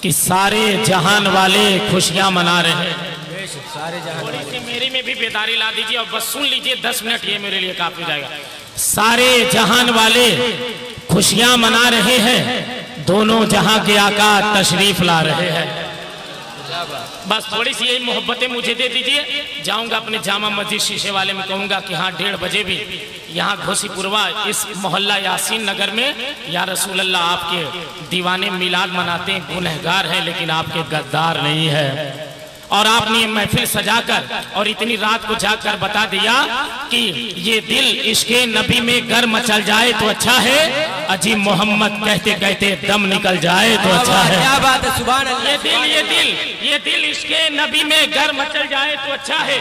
कि सारे जहान वाले खुशियां मना रहे हैं। सारे जहान थोड़ी सी मेरी में भी बेदारी ला दीजिए और बस सुन लीजिए, 10 मिनट ये मेरे लिए काफी हो जाएगा। सारे जहान वाले खुशियां मना रहे हैं, दोनों जहां के आका तशरीफ ला रहे हैं। बस थोड़ी सी यही मोहब्बतें मुझे दे दीजिए। जाऊंगा अपने जामा मस्जिद शीशे वाले में, कहूंगा कि हाँ 1:30 बजे भी यहाँ घोसीपुरवा इस मोहल्ला यासीन नगर में या रसूल अल्लाह आपके दीवाने मिलाद मनाते हैं, गुनहगार हैं लेकिन आपके गद्दार नहीं है। और आपने ये महफिल सजाकर और इतनी रात को जाकर बता दिया कि ये दिल इश्के नबी में गर मचल जाए तो अच्छा है, अजी मोहम्मद कहते कहते दम निकल जाए तो अच्छा है। क्या बात है, सुभान अल्लाह। ये दिल इश्के नबी में गर मचल जाए तो अच्छा है।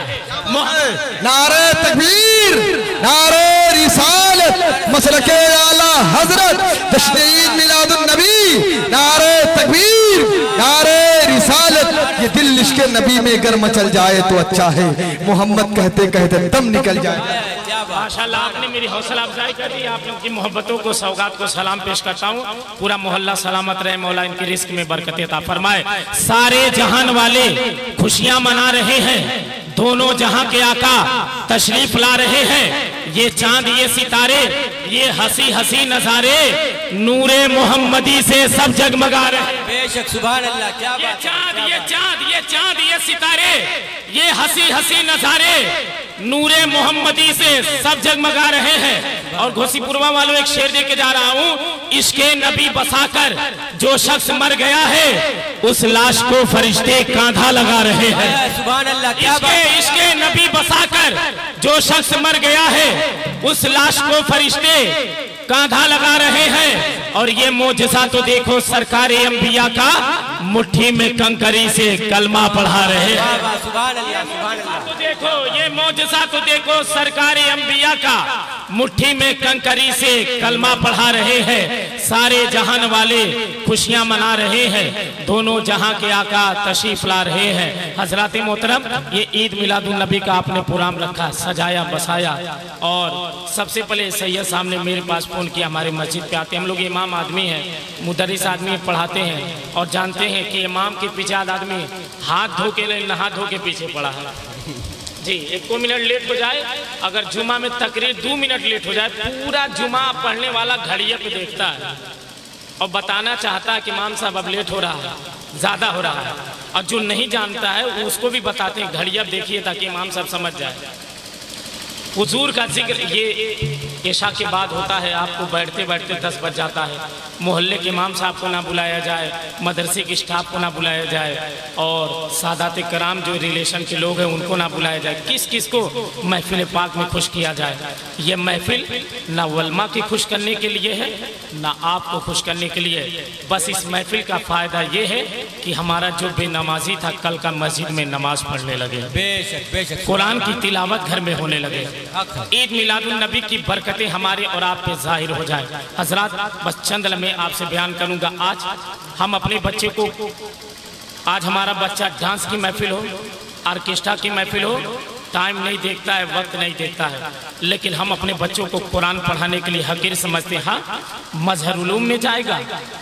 नारे तकबीर, नारे रिसालत, मसलके आला हजरत, जश्न ईद मिलादुन नबी, नारे तकबीर, नारे रिसालत। ये दिल इश्के नबी में गर मचल जाए तो अच्छा है, मोहम्मद कहते कहते दम निकल जाए। माशाल्लाह आपने मेरी हौसला अफजाई कर दी। आप लोगों की मोहब्बतों को सौगात को सलाम पेश करता हूँ। पूरा मोहल्ला सलामत रहे, मौला इनकी रिस्क में बरकत अता फरमाए। सारे जहान वाले खुशियां मना रहे हैं, दोनों जहां के आका तशरीफ ला रहे हैं। ये चांद ये सितारे ये हंसी हंसी नजारे नूरे मोहम्मदी से सब जगमगा रहे हैं। बेशक सुभान अल्लाह। क्या ये चांद ये सितारे ये हंसी हंसी नजारे नूरे मोहम्मदी से सब जगमगा रहे हैं। और घोसीपुरवा वालों एक शेर दे के जा रहा हूँ, इश्के नबी बसाकर जो शख्स मर गया है उस लाश को फरिश्ते कांधा लगा रहे हैं। सुभान अल्लाह। क्या इश्के नबी बसाकर जो शख्स मर गया है उस लाश को फरिश्ते कांधा लगा रहे हैं। और ये मोजज़ा तो देखो सरकार अंबिया का, मुट्ठी में कंकरी से कलमा पढ़ा रहे हैं। सुभान अल्लाह, सुभान अल्लाह। तो देखो ये मोजज़ा तो देखो सरकार अंबिया का, मुट्ठी में कंकरी से कलमा पढ़ा रहे हैं। सारे जहान वाले खुशियां मना रहे हैं, दोनों जहां के आका तशरीफ ला रहे हैं। हजरत मोहतरम, ये ईद मिलादुन नबी का आपने प्रोग्राम रखा, सजाया बसाया। और सबसे पहले सैयद साहब ने मेरे पास फोन किया, हमारे मस्जिद पे आते हैं। हम लोग इमाम आदमी हैं, मुदर्रिस आदमी पढ़ाते हैं और जानते हैं कि इमाम के पीछे आदमी हाथ धो के नहा धो के पीछे पड़ा है जी। 1 मिनट लेट हो जाए, अगर जुमा में तकरीर 2 मिनट लेट हो जाए, पूरा जुमा पढ़ने वाला घड़िया पे देखता है और बताना चाहता है कि इमाम साहब अब लेट हो रहा है, ज्यादा हो रहा है। और जो नहीं जानता है उसको भी बताते हैं घड़िया देखिए ताकि इमाम साहब समझ जाए। हुजूर का जिक्र ये इशा के बाद होता है, आपको बैठते बैठते 10 बज जाता है। मोहल्ले के इमाम साहब को ना बुलाया जाए, मदरसे के स्टाफ को ना बुलाया जाए और सादात कराम जो रिलेशन के लोग हैं उनको ना बुलाया जाए। किस किस को महफिल पाक में खुश किया जाए। ये महफिल ना वल्मा की खुश करने के लिए है ना आपको खुश करने के लिए। बस इस महफिल का फ़ायदा ये है कि हमारा जो बेनमाजी था कल का मस्जिद में नमाज पढ़ने लगे, बेशक बेशक, कुरान की तिलावत घर में होने लगे। ईद मिलादुन नबी की बरकतें हमारे और आप पे जाहिर हो जाए। हजरात, बस चंद लम्हे आपसे बयान करूंगा। आज हम अपने बच्चे को, आज हमारा बच्चा डांस की महफिल हो, ऑर्केस्ट्रा की महफिल हो, टाइम नहीं देखता है, वक्त नहीं देखता है, लेकिन हम अपने बच्चों को कुरान पढ़ाने के लिए हकीर समझते हैं। हाँ, मजहर उलूम में जाएगा,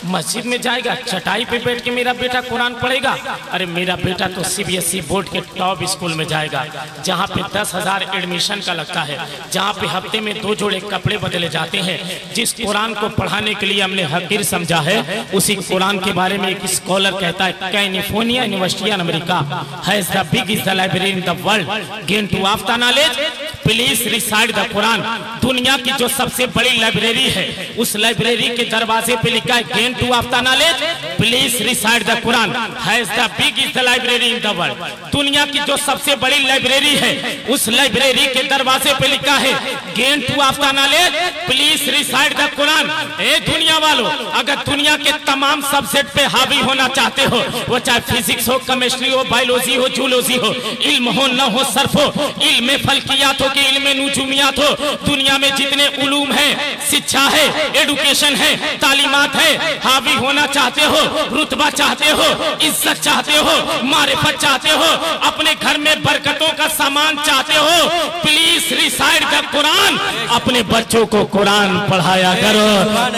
मस्जिद में जाएगा, चटाई पे बैठ के मेरा बेटा कुरान पढ़ेगा। अरे मेरा बेटा तो CBSE बोर्ड के टॉप स्कूल में जाएगा, जहाँ पे 10,000 एडमिशन का लगता है, जहाँ पे हफ्ते में 2 जोड़े कपड़े बदले जाते हैं। जिस कुरान को पढ़ाने के लिए हमने हकीर समझा है, उसी कुरान के बारे में एक स्कॉलर कहता है, California university America has the biggest library in the world to after knowledge, please recite the Quran। दुनिया की जो सबसे बड़ी लाइब्रेरी है उस लाइब्रेरी के दरवाजे पे लिखा है gain to after knowledge, please recite the Quran has the biggest library in the world। दुनिया की जो सबसे बड़ी लाइब्रेरी है उस लाइब्रेरी के दरवाजे पे लिखा है gain to after knowledge, please recite the Quran। ए दुनिया वालों, अगर दुनिया के तमाम सब्जेक्ट पे हावी होना चाहते हो, वो चाहे फिजिक्स हो, केमिस्ट्री हो, बायोलॉजी हो, जूलॉजी हो, इल्म हो न हो, सर्फ हो, इल्म फल्कियात हो कि इल्म नुजुमियात हो, दुनिया में जितने उलूम हैं, शिक्षा है, एडुकेशन है, तालीमात है, हावी होना चाहते हो, रुतबा चाहते हो, इज्जत चाहते हो, मारिफत चाहते हो, अपने घर में बरकतों का सामान चाहते हो, प्लीज रिसाइट द कुरान। अपने बच्चों को कुरान पढ़ाया करो,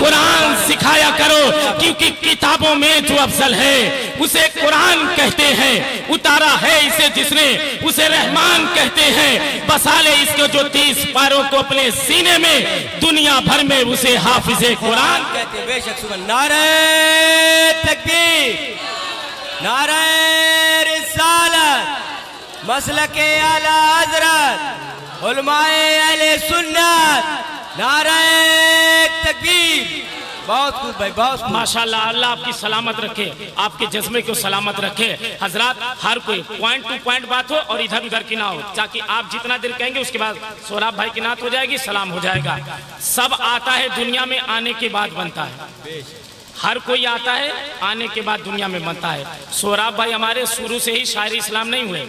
कुरान सिखाया करो, क्योंकि किताबों में जो अफजल है उसे कुरान कहते हैं, उतारा है इसे जिसने उसे रहमान कहते हैं। बसा ले इसको जो 30 पारों को अपने सीने में, दुनिया भर में उसे हाफिज़े कुरान कहते हैं। बेशक सुभान। नारे तकबीर, नारे रिसालत, मसलके आला हज़रत, उलमाए अहले सुन्नत, नारे तकबीर। बहुत खूब भाई, बहुत खूब। माशाल्लाह, अल्लाह आपकी सलामत रखे, आपके जज्बे को सलामत रखे। हजरात, हर कोई पॉइंट टू पॉइंट बात हो और इधर उधर की ना हो, ताकि आप जितना देर कहेंगे उसके बाद सोराब भाई की नात हो जाएगी, सलाम हो जाएगा। सब आता है दुनिया में आने के बाद बनता है, हर कोई आता है आने के बाद दुनिया में बनता है। सोराब भाई हमारे शुरू से ही शायर इस्लाम नहीं हुए,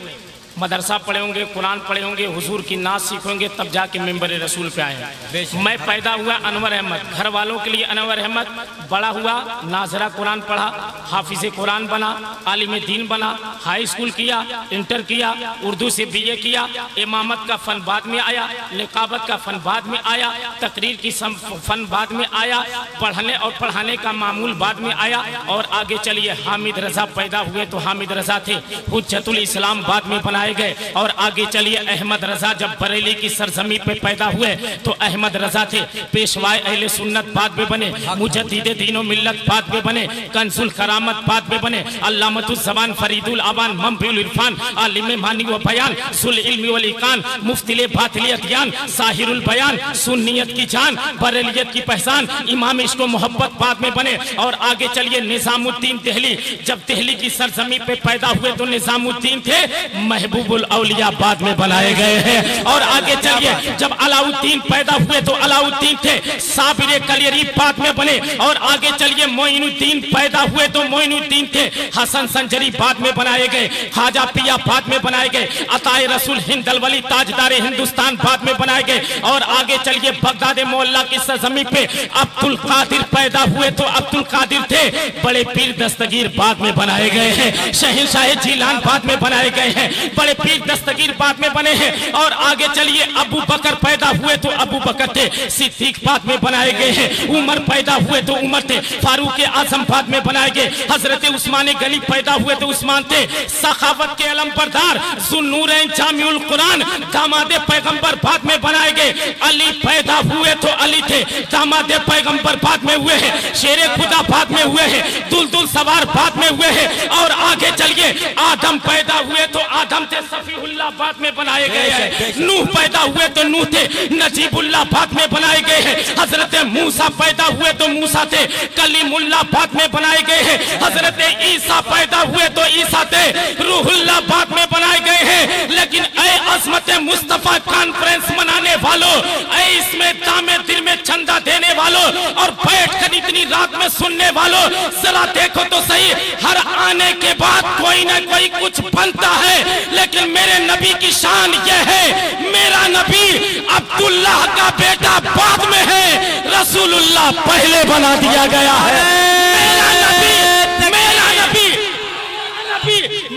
मदरसा पढ़े होंगे, कुरान पढ़े होंगे, हुजूर की नात सीखेंगे, तब जाके मिंबर रसूल पे आए हैं। मैं पैदा हुआ अनवर अहमद, घर वालों के लिए अनवर अहमद, बड़ा हुआ नाजरा कुरान पढ़ा, हाफिज़े कुरान बना, आलिम दीन बना, हाई स्कूल किया, इंटर किया, उर्दू से BA किया, इमामत का फ़न बाद में आया, निकाबत का फ़न बाद में आया, तकरीर की फ़न बाद में आया, पढ़ने और पढ़ाने का मामूल बाद में आया। और आगे चलिए, हामिद रज़ा पैदा हुए तो हामिद रज़ा थे, हुज्जतुल इस्लाम बाद में बना गए। और आगे चलिए, अहमद रजा जब बरेली की सरजमी पे पैदा हुए तो अहमद रजा थे, पेशवाए अहले सुन्नत बाद में बने, मुजद्दिदे दीनो मिल्लत बाद में बने, कंजुल करामत बाद में बने, अल्लामतुल ज़बान फरीदुल अवान मंबिउल इरफान, आलिम मानी व बयान, सुल इल्मी वल इकान, मुफ्तिले बातिलियत यान, साहिरुल बयान, सुन्नियत की जान, बरेलियत की पहचान, इमाम इश्क व मोहब्बत बाद में बने। और आगे चलिए, निज़ामुद्दीन दिल्ली जब दिल्ली की सरजमी पे पैदा हुए तो निज़ामुद्दीन थे, महबूबुल औलिया बाद में बनाए गए हैं। और आगे चलिए, जब अलाउद्दीन पैदा हुए तो अलाउद्दीन थे, साबिर कलियरी बाद में बने। और आगे चलिए, मोइनुद्दीन पैदा हुए तो मोइनुद्दीन थे, हसन संजरी बाद में बनाए गए, ख्वाजा पिया बाद में बनाए गए, अताए रसूल हिंद अलवली ताजदार हिंदुस्तान बाद में बनाए गए। और आगे चलिए, बगदाद मोहल्ला की सरजमी पे अब्दुल कादिर पैदा हुए तो अब्दुल कादिर थे, बड़े पीर दस्तगीर बाद में बनाए गए हैं, शहंशाह जीलान बाद में बनाए गए हैं, बड़े पीर दस्तगीर बाद में बने हैं। और आगे चलिए, अबू बकर पैदा हुए तो अबू बकर थे, सिद्दीक बाद में बनाए गए हैं, उमर पैदा हुए तो उमर थे, फारूक आजम बाद में बनाए गए, हजरत उस्मान गनी पैदा हुए तो उस्मान थे, सखावत के अलमबरदार ज़ुन्नूरैन जामिउल कुरान दामादे पैगंबर बाद में बनाए गए, अली पैदा हुए तो अली थे, दामादे पैगंबर बाद में हुए हैं, शेरे खुदा बाद में हुए हैं, दुलदुल सवार बाद में हुए हैं। और आगे चलिए, आदम पैदा हुए तो आदम थे, सफीउल्लाह बाद में बनाए गए हैं, नूह पैदा हुए तो नूह थे, नजीबुल्लाह बाद में बनाए गए हैं, हजरत मूसा पैदा हुए तो मूसा थे, कलीमुल्लाह बाद में बनाए गए हैं, हजरत ईसा पैदा हुए तो ईसा थे, रूहुल्लाह बाद में बनाए गए हैं। लेकिन ऐ अज़मत मुस्तफा कॉन्फ्रेंस मनाने वालों, ऐ इसमें दामे दिल में चंदा देने वालों और बैठकर इतनी रात में सुनने वालों, जरा देखो तो सही, हर आने के बाद कोई ना कोई कुछ बनता है, लेकिन मेरे नबी की शान यह है, मेरा नबी अब्दुल्लाह का बेटा बाद में है, रसूलुल्लाह पहले बना दिया गया है।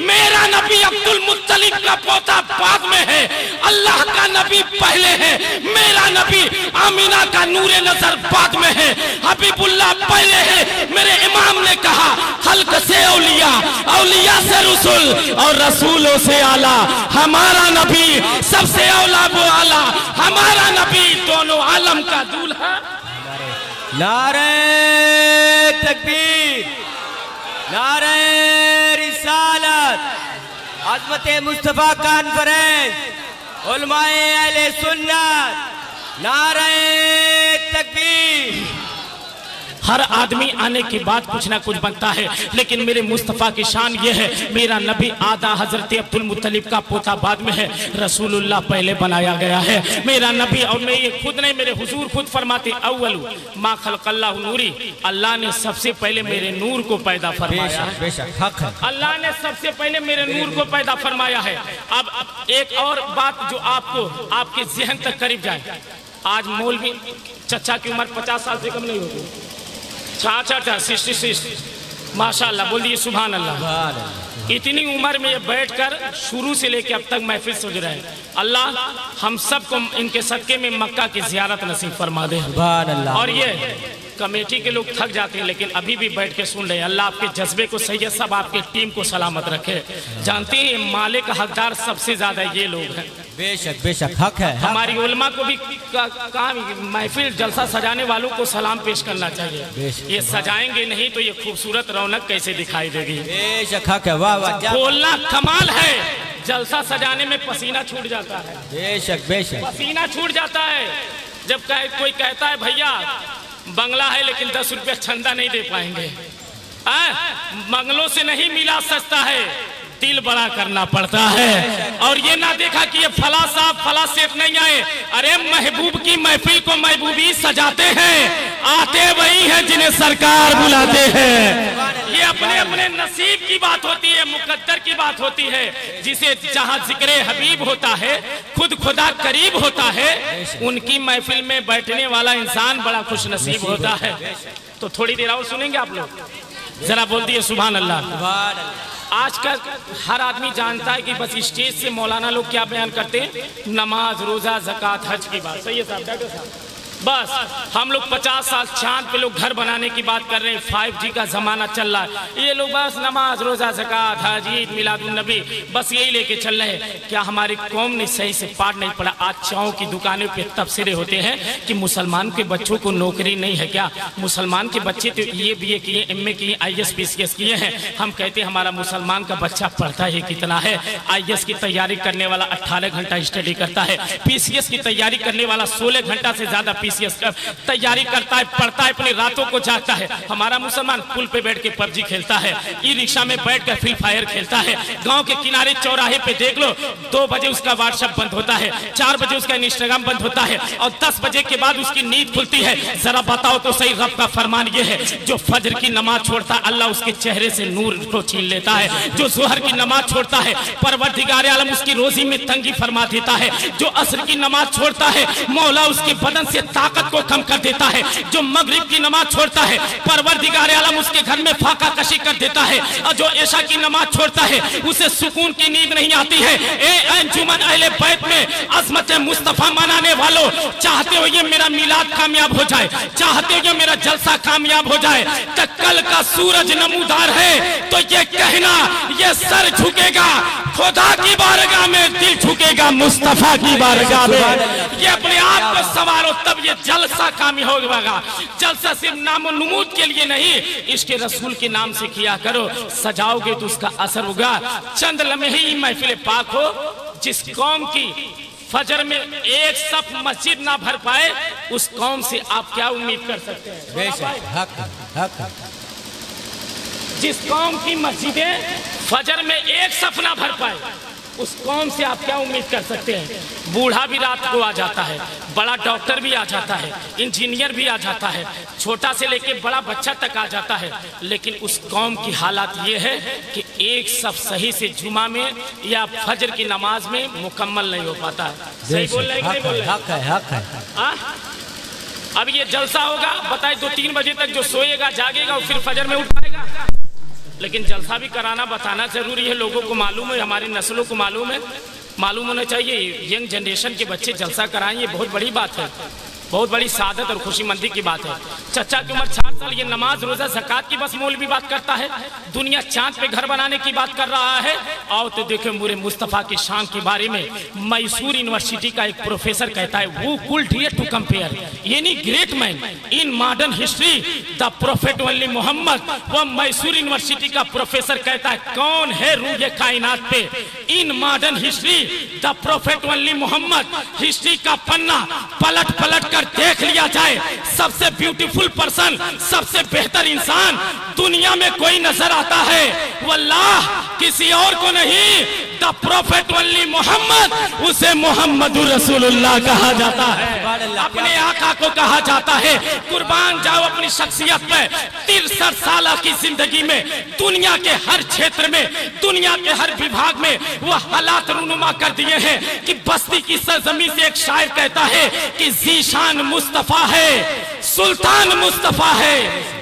मेरा नबी अब्दुल मुत्तलिब का पोता बाद में है, अल्लाह का नबी पहले है, मेरा नबी आमीना का नूरे नजर बाद में है, हबीबुल्लाह पहले है। मेरे इमाम ने कहा, खल्क से औलिया, औलिया से रसूल और रसूलों से आला, हमारा नबी सबसे औला वो आला, हमारा नबी दोनों आलम का दूल्हा। नारे तकबीर, नारे रिसालत, अज़मत मुस्तफा कॉन्फ्रेंस, उलमाए अहले सुन्नत, नारे तकबीर। हर आदमी आने के बाद कुछ ना कुछ बनता है, लेकिन मेरे मुस्तफ़ा की शान ये है, मेरा नबी आदा हजरत अब्दुल मुत्तलिब का पोता बाद में है, रसूलुल्लाह पहले बनाया गया है। मेरा नबी, और मैं ये खुद नहीं, मेरे हुजूर खुद फरमाते, अव्वलु मा खलक़ल्लाहु नूरी, अल्लाह ने सबसे पहले मेरे नूर को पैदा फरमाया है। बेशक हक है, अल्लाह ने सबसे पहले मेरे नूर को पैदा फरमाया है। अब एक और बात जो आपको आपके ज़हन तक करीब जाए, आज मौलवी चचा की उम्र 50 साल से कम नहीं होती, 66 माशाअल्लाह, बोलिए सुभान अल्लाह। इतनी उम्र में ये बैठकर शुरू से लेकर अब तक महफिल सज रहे हैं। अल्लाह हम सबको इनके सदके में मक्का की ज़ियारत नसीब फरमा दे। सुभान अल्लाह। और ये कमेटी के लोग थक जाते हैं, लेकिन अभी भी बैठ के सुन रहे हैं। अल्लाह आपके जज्बे को सही है, सब आपके टीम को सलामत रखे। जानते हैं माले का हकदार सबसे ज्यादा ये लोग हैं। बेशक बेशक हक है। हमारी उलमा को भी महफिल जलसा सजाने वालों को सलाम पेश करना चाहिए। ये सजाएंगे नहीं तो ये खूबसूरत रौनक कैसे दिखाई देगी। बेशक हक है। वाह वाह, बोलना कमाल है। जलसा सजाने में पसीना छूट जाता है। बेशक बेशक पसीना छूट जाता है। जब कोई कहता है भैया बंगला है लेकिन 10 रुपया चंदा नहीं दे पाएंगे। बंगलों से नहीं मिला सस्ता है, दिल बड़ा करना पड़ता है। और ये ना देखा कि ये फला साहब फला सेठ नहीं आए, अरे महबूब की महफिल को महबूबी सजाते हैं, आते वही हैं जिन्हें सरकार बुलाते हैं। ये अपने अपने नसीब की बात होती है, मुकद्दर की बात होती है। जिसे जहाँ जिक्र हबीब होता है, खुद खुदा करीब होता है, उनकी महफिल में बैठने वाला इंसान बड़ा खुश नसीब होता है। तो थोड़ी देर और सुनेंगे आप लोग, जरा बोल दिए सुभान अल्लाह। आजकल हर आदमी जानता है कि बस स्टेज से मौलाना लोग क्या बयान करते हैं, नमाज रोजा ज़कात हज की बात। सही है साहब, डॉक्टर साहब। बस हम लोग 50 साल चांद पे लोग घर बनाने की बात कर रहे हैं, 5G का जमाना चल रहा है, ये लोग बस नमाज रोजा ज़कात हज ईद मिलादुन नबी बस यही लेके चल रहे हैं। क्या हमारी कौम ने सही से पाठ नहीं पढ़ा? आज चायों की दुकानों पे तबसरे होते हैं कि मुसलमान के बच्चों को नौकरी नहीं है क्या? मुसलमान के बच्चे तो ये BA किए, MA किए, IAS PCS किए हैं। हम कहते हैं हमारा मुसलमान का बच्चा पढ़ता ही कितना है। IAS की तैयारी करने वाला 18 घंटा स्टडी करता है, PCS की तैयारी करने वाला 16 घंटा से ज्यादा PCS तैयारी करता है, पढ़ता है, अपनी रातों को जागता है। हमारा मुसलमान पुल पे बैठ के PUBG खेलता है, ई रिक्शा में बैठ कर फ्री फायर खेलता है। गांव के किनारे चौराहे पे देख लो, 2 बजे उसका व्हाट्सएप बंद होता है, 4 बजे उसका इंस्टाग्राम बंद होता है और 10 बजे के बाद उसकी नींद खुलती है। जरा बताओ तो सही, रब का फरमान ये है, जो फजर की नमाज छोड़ता है अल्लाह उसके चेहरे से नूर को छीन लेता है। जो जोहर की नमाज छोड़ता है परवरदिगार आलम उसकी रोजी में तंगी फरमा देता है। जो असर की नमाज छोड़ता है मौला उसके बदन से ताकत को कम कर देता है। जो मगरिब की नमाज छोड़ता है परवरदिगार आलम उसके घर में फाका कशी कर देता है। और जो ऐशा की नमाज छोड़ता है उसे सुकून की नींद नहीं आती है। ए अंजुमन अहले बैत में अजमत मुस्तफा मनाने वालों, चाहते हो ये मेरा मिलाद कामयाब हो जाए, चाहते हो ये मेरा जलसा कामयाब हो जाए, तो कल का सूरज नमूदार है तो ये कहना, ये सर झुकेगा खुदा की बारगाह में, दिल झुकेगा मुस्तफा की बारगाह में। ये अपने आप को संवारो तब ये जलसा कामयाब होगा। जलसा सिर्फ नामो नमूद के लिए नहीं, इसके रसूल के नाम से किया करो, सजाओगे तो उसका असर होगा। चंद लम्हे ही महफिल पाक हो। जिस कौम की फजर में एक सफ मस्जिद ना भर पाए, उस कौम से आप क्या उम्मीद कर सकते हैं? बेशक हक हक। जिस कौम की मस्जिदें फजर में एक सफ ना भर पाए, उस कौम से आप क्या उम्मीद कर सकते हैं? बूढ़ा भी रात को आ जाता है, बड़ा डॉक्टर भी आ जाता है, इंजीनियर भी आ जाता है, छोटा से लेके बड़ा बच्चा तक आ जाता है, लेकिन उस कौम की हालात ये है कि एक सफ सही से जुमा में या फजर की नमाज में मुकम्मल नहीं हो पाता है। सही बोल रहे हैं कि नहीं बोल रहे? हक है हक है। अब ये जलसा होगा, बताए 2-3 बजे तक जो सोएगा जागेगा और फिर फजर में उठ पाएगा। लेकिन जलसा भी कराना बताना जरूरी है, लोगों को मालूम है, हमारी नस्लों को मालूम होना चाहिए। यंग जनरेशन के बच्चे जलसा कराएं, ये बहुत बड़ी बात है, बहुत बड़ी सादत और खुशीमंदी की बात है। चचा की उम्र 4 साल, ये नमाज रोजा ज़कात की बस मौलवी बात करता है, दुनिया चांद पे घर बनाने की बात कर रहा है। आओ तो देखो मुरे मुस्तफ़ा की शान के बारे में मैसूर यूनिवर्सिटी का एक प्रोफेसर कहता है, वो कुल डियर टू कंपेयर यानी great man in modern history the prophet only Mohammad. वो मैसूर यूनिवर्सिटी का प्रोफेसर कहता है, कौन है रूह कायनात पे in modern history the prophet only Mohammad. History का पन्ना पलट पलट देख लिया जाए, सबसे ब्यूटीफुल पर्सन, सबसे बेहतर इंसान दुनिया में कोई नजर आता है, वल्लाह किसी और को नहीं, द प्रोफेट ओनली मोहम्मद, उसे मोहम्मदुर रसूलुल्लाह कहा जाता है, अपने आका को कहा जाता है। कुर्बान जाओ अपनी शख्सियत पे। 63 साल की जिंदगी में दुनिया के हर क्षेत्र में, दुनिया के हर विभाग में वो हालात रूनुमा कर दिए हैं कि बस्ती की सरजमीन से एक शायर कहता है कि जीशान मुस्तफा है, सुल्तान मुस्तफा है,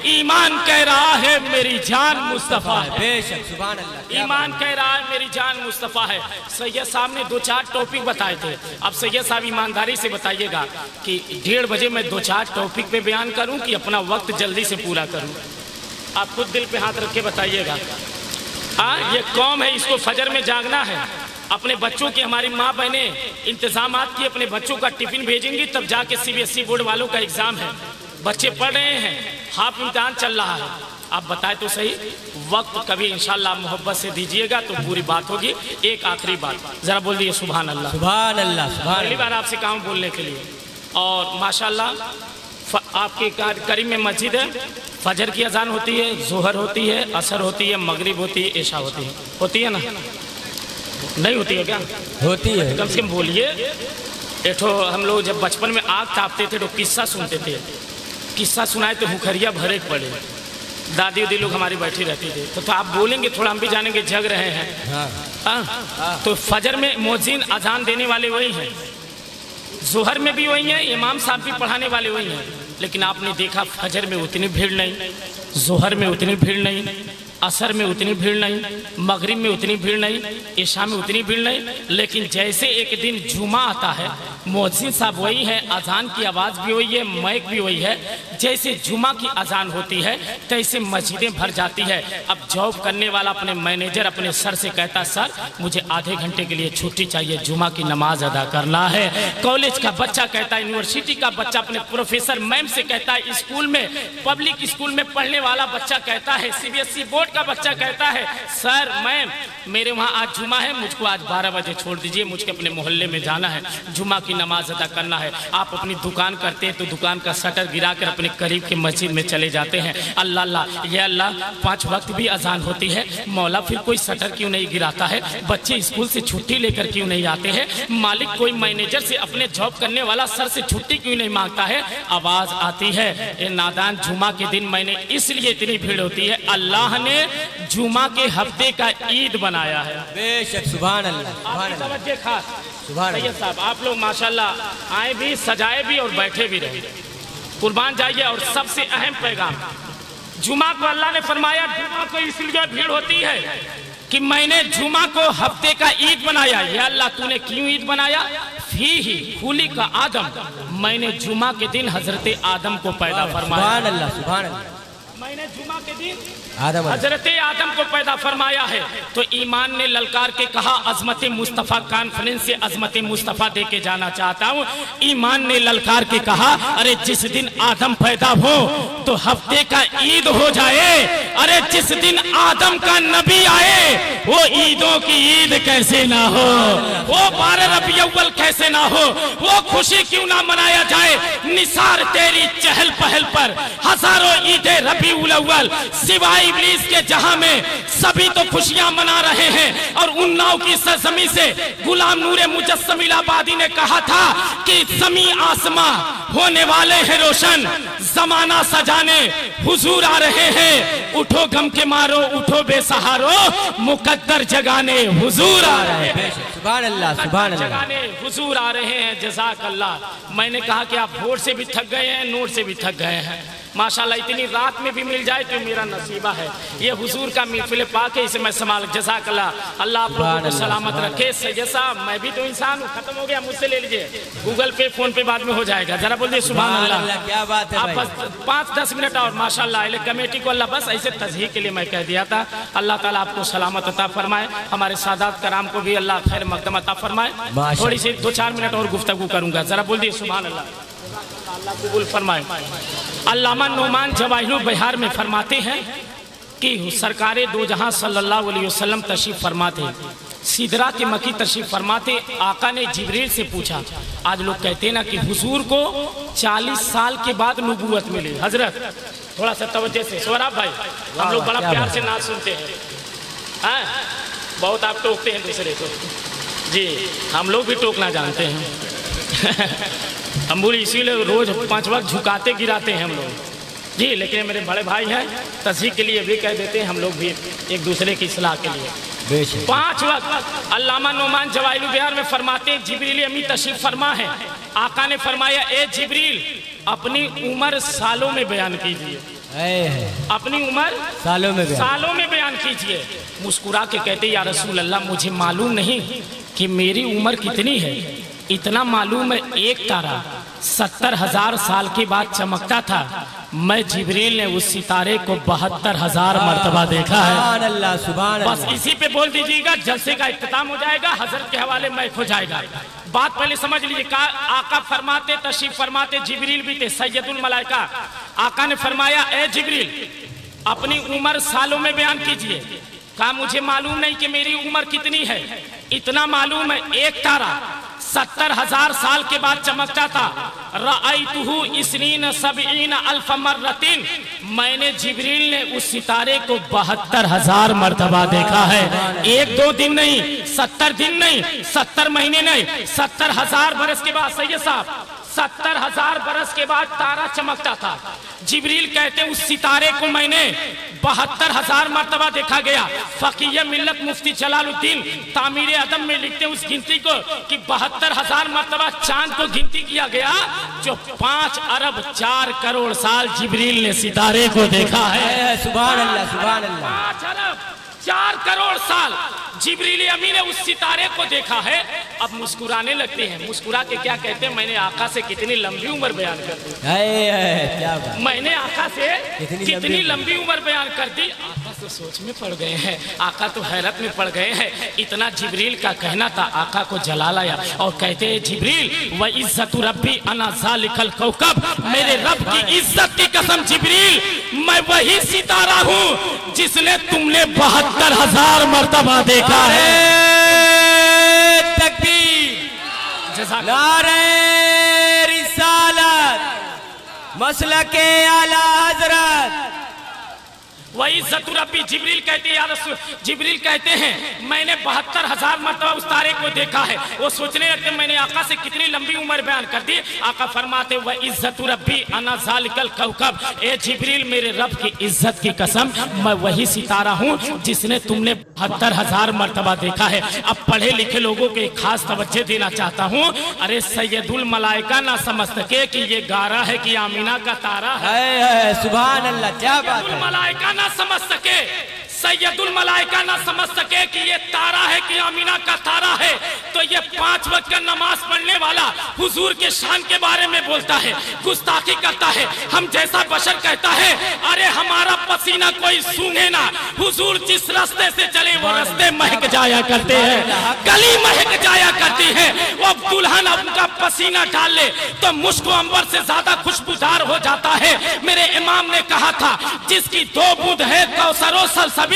ईमान कह रहा है मेरी जान मुस्तफ़ा है। बेशक सुभान अल्लाह। ईमान कह रहा है मेरी जान मुस्तफ़ा है। सैयद साहब ने 2-4 टॉपिक बताए थे। अब सैयद साहब ईमानदारी से बताइएगा कि 1:30 बजे मैं 2-4 टॉपिक पे बयान करूं कि अपना वक्त जल्दी से पूरा करूं। आप खुद दिल पे हाथ रख के बताइएगा। ये कौम है, इसको फजर में जागना है। अपने बच्चों की हमारी माँ बहनें इंतजामात की अपने बच्चों का टिफिन भेजेंगी, तब जाके CBSE बोर्ड वालों का एग्जाम है। बच्चे पढ़ रहे हैं, हाफ इम्तिहान चल रहा है। आप बताए तो सही, वक्त कभी इंशाल्लाह मोहब्बत से दीजिएगा तो पूरी बात होगी। एक आखिरी बात जरा बोल दिए सुभान अल्लाह। सुभान अल्लाह सुभान। पहली बार आपसे काम बोलने के लिए। और माशाल्लाह आपके करीब में मस्जिद है, फजर की अजान होती है, जोहर होती है, असर होती है, मगरिब होती है, इशा होती है ना? नहीं होती है क्या? होती है। कम से कम बोलिए। एठो हम लोग जब बचपन में आग तापते थे तो किस्सा सुनते थे। किस्सा सुनाए तो हुखरिया भरे पड़े। दादी उदी लोग हमारी बैठी रहती थी। तो आप बोलेंगे थोड़ा, हम भी जानेंगे जग रहे हैं। हाँ। तो फजर में मुअज्जिन अजान देने वाले वही हैं, जोहर में भी वही हैं, इमाम साहब भी पढ़ाने वाले वही हैं। लेकिन आपने देखा फजर में उतनी भीड़ नहीं, जोहर में उतनी भीड़ नहीं, असर में उतनी भीड़ नहीं, मगरिब में उतनी भीड़ नहीं, इशा में उतनी भीड़ नहीं। लेकिन जैसे एक दिन जुमा आता है, मुअज्जिन साहब वही है, अजान की आवाज़ भी वही है, माइक भी वही है। जैसे जुमा की अजान होती है तैसे मस्जिदें भर जाती है। अब जॉब करने वाला अपने मैनेजर अपने सर से कहता, सर मुझे आधे घंटे के लिए छुट्टी चाहिए, जुमा की नमाज अदा करना है। कॉलेज का बच्चा कहता है, यूनिवर्सिटी का बच्चा अपने प्रोफेसर मैम से कहता है, स्कूल में पब्लिक स्कूल में पढ़ने वाला बच्चा कहता है, CBSE बोर्ड का बच्चा कहता है, सर मैम मेरे वहाँ आज जुमा है, मुझको आज 12 बजे छोड़ दीजिए, मुझको अपने मोहल्ले में जाना है, जुमा की नमाज अदा करना है। आप अपनी दुकान करते हैं तो दुकान का शटर गिराकर अपने करीब के मस्जिद में चले जाते हैं। अल्लाह अल्लाह ये अल्लाह 5 वक्त भी अजान होती है, मौला फिर कोई शटर क्यों नहीं गिराता है? बच्चे स्कूल से छुट्टी लेकर क्यों नहीं आते हैं? मालिक कोई मैनेजर से अपने जॉब करने वाला सर से छुट्टी क्यों नहीं मांगता है? आवाज आती है, ये नादान जुमा के दिन मैंने इसलिए इतनी भीड़ होती है, अल्लाह ने जुमा के हफ्ते का ईद बनाया है। बेशक सुभान अल्लाह सुभान अल्लाह तवज्जो खास। सुभान सैयद साहब आप लोग माशाल्लाह आए भी, सजाए भी और बैठे भी रहे, कुर्बान जाइए। और सबसे अहम पैगाम, जुमा को अल्लाह ने फरमाया, जुमा को इसलिए भीड़ होती है कि मैंने जुमा को हफ्ते का ईद बनाया। या अल्लाह तूने क्यों ईद बनाया? फी ही खुली का आदम, मैंने जुमा के दिन हजरत आदम को पैदा फरमाया। सुभान अल्लाह सुभान अल्लाह। मैंने जुमा के दिन आदम हजरत आदम को पैदा फरमाया है। तो ईमान ने ललकार के कहा, अजमत मुस्तफ़ा कॉन्फ्रेंस से अजमत मुस्तफ़ा दे के जाना चाहता हूँ। ईमान ने ललकार के कहा, अरे जिस दिन आदम पैदा हो तो हफ्ते का ईद हो जाए। अरे जिस दिन आदम का नबी आए वो ईदों की ईद कैसे ना हो, वो 12 रबी अव्वल कैसे ना हो, वो खुशी क्यों ना मनाया जाए? निसार तेरी चहल पहल पर हजारों ईदे रबी उल अव्वल सिवाय इब्लीस के जहां में सभी तो खुशियां मना रहे हैं। और उन्नाव की सरजमी से गुलाम नूरे मुजस्सम इलाहाबादी ने कहा था कि जमी आसमां होने वाले हैं रोशन, जमाना सजाने हुजूर आ रहे हैं। उठो गम के मारो, उठो बेसहारो, मुकद्दर जगाने हुजूर आ रहे हैं। सुभान अल्लाह सुभान अल्लाह। जगाने हुजूर आ रहे हैं, जज़ाक अल्लाह। मैंने कहा कि आप वोट से भी थक गए हैं, नोट से भी थक गए हैं। माशाल्लाह इतनी रात में भी मिल जाए तो मेरा नसीबा है। ये हुजूर का महफिल पाक है, इसे मैं संभाल। जज़ाक अल्लाह। अल्लाह आप लोगों को सलामत रखे। सैयद साहब मैं भी तो इंसान हूँ, खत्म हो गया, मुझसे ले लीजिए, गूगल पे फोन पे बाद में हो जाएगा। जरा बोल दिए सुभान अल्लाह। क्या बात है आप भाई। बस 5-10 मिनट और माशाल्लाह कमेटी को अल्लाह बस ऐसे तजहीह के लिए मैं कह दिया था। अल्लाह ताला आपको सलामत अता फरमाए, हमारे सादात कराम को भी अल्लाह खैर मकदम अता फरमाए। थोड़ी सी 2-4 मिनट और गुफ्तगू करूंगा, जरा बोल दिए सुभान अल्लाह। अल्लाह कबूल फरमाए। अल्लामा नोमान जवाहिरुल बिहार में फरमाते हैं कि सरकारे दो जहां सल्लल्लाहु अलैहि वसल्लम तशरीफ फरमाते, सिदरा के मकी तशरीफ फरमाते। आका ने जिब्रील से पूछा, आज लोग कहते हैं ना कि हुजूर को 40 साल के बाद नबूवत मिली। हजरत थोड़ा सा तवज्जो से सोहराब भाई, हम लोग बड़ा प्यार से नाच सुनते हैं, बहुत आप टोकते हैं दूसरे को जी, हम लोग भी टोकना जानते हैं। हम बोले इसीलिए रोज 5 वक्त झुकाते गिराते हैं हम लोग जी। लेकिन मेरे बड़े भाई हैं, तस्हीह के लिए भी कह देते हैं, हम लोग भी एक दूसरे की इस्लाह के लिए 5 वक्त। अल्लामा नोमान जवाहिरुल बिहार में फरमाते हैं, जिब्रील अमी तशरीफ फरमा है। आका ने फरमाया, ए जिब्रील अपनी उम्र सालों में बयान कीजिए। है। अपनी उम्र सालों में बयान कीजिए। मुस्कुरा के कहते या रसूल अल्लाह, मुझे मालूम नहीं कि मेरी उम्र कितनी है, इतना मालूम है एक तारा 70,000 साल के बाद चमकता था। मैं जिब्रील ने उस सितारे को 72,000 मर्तबा देखा है। सुभान अल्लाह, सुभान अल्लाह। बस इसी पे बोल दीजिएगा, जलसे का इख्तिताम हो जाएगा, हजरत के हवाले मैक हो जाएगा। बात पहले समझ लीजिए। आका फरमाते, तशरीफ फरमाते, जिब्रील भी थे, सैयदुल मलाइका। आका ने फरमाया, ए जिब्रील, अपनी उम्र सालों में बयान कीजिए। कहा मुझे मालूम नहीं कि मेरी उम्र कितनी है, इतना मालूम है एक तारा 70,000 साल के बाद चमकता था। रअयतुहु इसनीन सबईन अल्फ मर्रतिन, मैंने जिब्रील ने उस सितारे को 72,000 मर्तबा देखा है। 1-2 दिन नहीं, 70 दिन नहीं, 70 महीने नहीं, 70,000 बरस के बाद। सैयद साहब, 70,000 बरस के बाद तारा चमकता था। जिब्रील कहते उस सितारे को मैंने 72,000 मर्तबा देखा गया। फकीह मिल्लत मुफ्ती जलालुद्दीन तामीर अदम में लिखते उस गिनती को कि 72,000 मर्तबा चांद को गिनती किया गया, जो 5 अरब 4 करोड़ साल जिब्रील ने सितारे को देखा है। सुभान अल्लाह, सुभान अल्लाह। 5 अरब 4 करोड़ साल जिब्रील अमीन ने उस सितारे को देखा है। अब मुस्कुराने लगते हैं। मुस्कुरा के क्या कहते हैं, मैंने आका से कितनी लंबी उम्र बयान कर दी। क्या बात। मैंने आका से कितनी लंबी उम्र बयान कर दी। आका तो सोच में पड़ गए हैं, आका तो हैरत में पड़ गए हैं। इतना जिब्रील का कहना था, आका को जला लाया और कहते हैं, जिब्रील व इज्जत रब्बी अना ज़ालिकल कौकब, मेरे रब की इज्जत की कसम जिब्रील, मैं वही सितारा हूँ जिसने तुमने 72,000 मर्तबा देखा है। तकबीर, नारे रिसालत, मसलके आला हजरत। वही इज्जतुरब्बी जिब्रील कहते हैं, या रसूल, जिब्रील कहते हैं मैंने 72,000 मर्तबा उस तारे को देखा है। वो सोचने लगते मैंने आका से कितनी लंबी उम्र बयान कर दी। आका फरमाते वह इज्जतुरब्बी अना ज़ालिकल कौकब, ए जिब्रील मेरे रब की इज्जत की कसम, मैं वही सितारा हूँ जिसने तुमने 72,000 मर्तबा देखा है। अब पढ़े लिखे लोगों को एक खास तवज्जो देना चाहता हूँ। अरे सैयदुल मलाइका ना समझ सके कि ये गारा है कि आमीना का तारा है। सुभान अल्लाह, क्या बात है। मलाइका ना समझ सके, सैयदुल मलाइका ना समझ सके कि ये तारा है कि आमीना का तारा है, तो ये 5 वक्त का नमाज पढ़ने वाला हुजूर के शान के बारे में बोलता है, गुस्ताखी करता है। हम जैसा बशर कहता है, अरे हमारा पसीना कोई सूंघे ना, हुजूर जिस रास्ते से चले वो रास्ते महक जाया करते हैं, गली महक जाया करती है। वो दुल्हन उनका पसीना डाल ले तो मुश्क अंबर से ज्यादा खुशबूदार हो जाता है। मेरे इमाम ने कहा था, जिसकी 2 बूंद है कौसरो सलसबील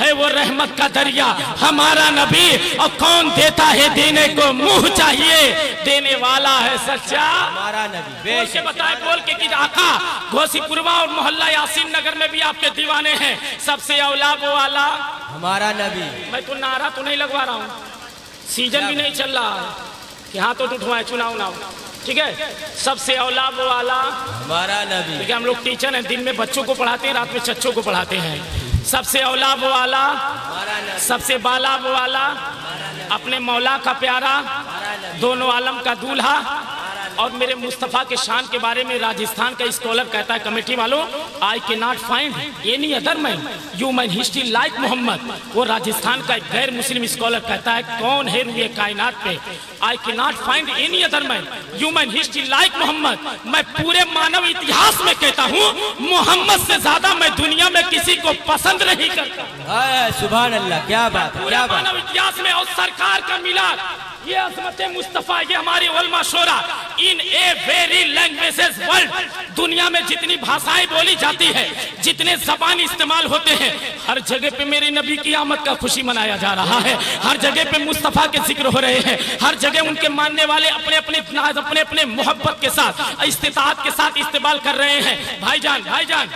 है, वो रहमत का दरिया हमारा नबी। और कौन देता है देने को मुंह चाहिए, देने वाला है सच्चा हमारा नबी। बोल के बताए, बोल के कि आका घोसीपुरवा और मोहल्ला यासीन नगर में भी आपके दीवाने हैं, सबसे औला वो वाला हमारा नबी। मैं तो नारा तो नहीं लगवा रहा हूँ, सीजन भी नहीं चल रहा है कि हाँ तो उठवाए चुनाव ना, ठीक है। सबसे औला वो वाला हमारा नबी। देखिए हम लोग टीचर हैं, दिन में बच्चों को पढ़ाते हैं, रात में चच्चों को पढ़ाते हैं। सबसे औला वो वाला, सबसे बाला वो वाला, अपने मौला का प्यारा, दोनों आलम का दूल्हा। और मेरे मुस्तफ़ा के शान के बारे में राजस्थान का स्कॉलर कहता है, कमेटी वालों, I can not find any other man human history like Muhammad. वो राजस्थान का एक गैर मुस्लिम स्कॉलर कहता है, कौन है रुए कायनात पे, I can not find any other man human history like Muhammad. मैं पूरे मानव इतिहास में कहता हूँ, मोहम्मद से ज्यादा मैं दुनिया में किसी को पसंद नहीं करता। सुभान अल्लाह, क्या बात, पूरे मानव इतिहास में। और सरकार का मिलाद, ये अज़मत मुस्तफ़ा, ये हमारी उलमा शोरा, इन ए वेरी लैंग्वेजेस वर्ल्ड, दुनिया में जितनी भाषाएं बोली जाती है, जितने जबान इस्तेमाल होते हैं, हर जगह पे मेरे नबी की आमद का खुशी मनाया जा रहा है। हर जगह पे मुस्तफ़ा के जिक्र हो रहे हैं। हर जगह उनके मानने वाले अपने अपने मोहब्बत के साथ, इस्तिताअत के साथ इस्तेमाल कर रहे हैं। भाईजान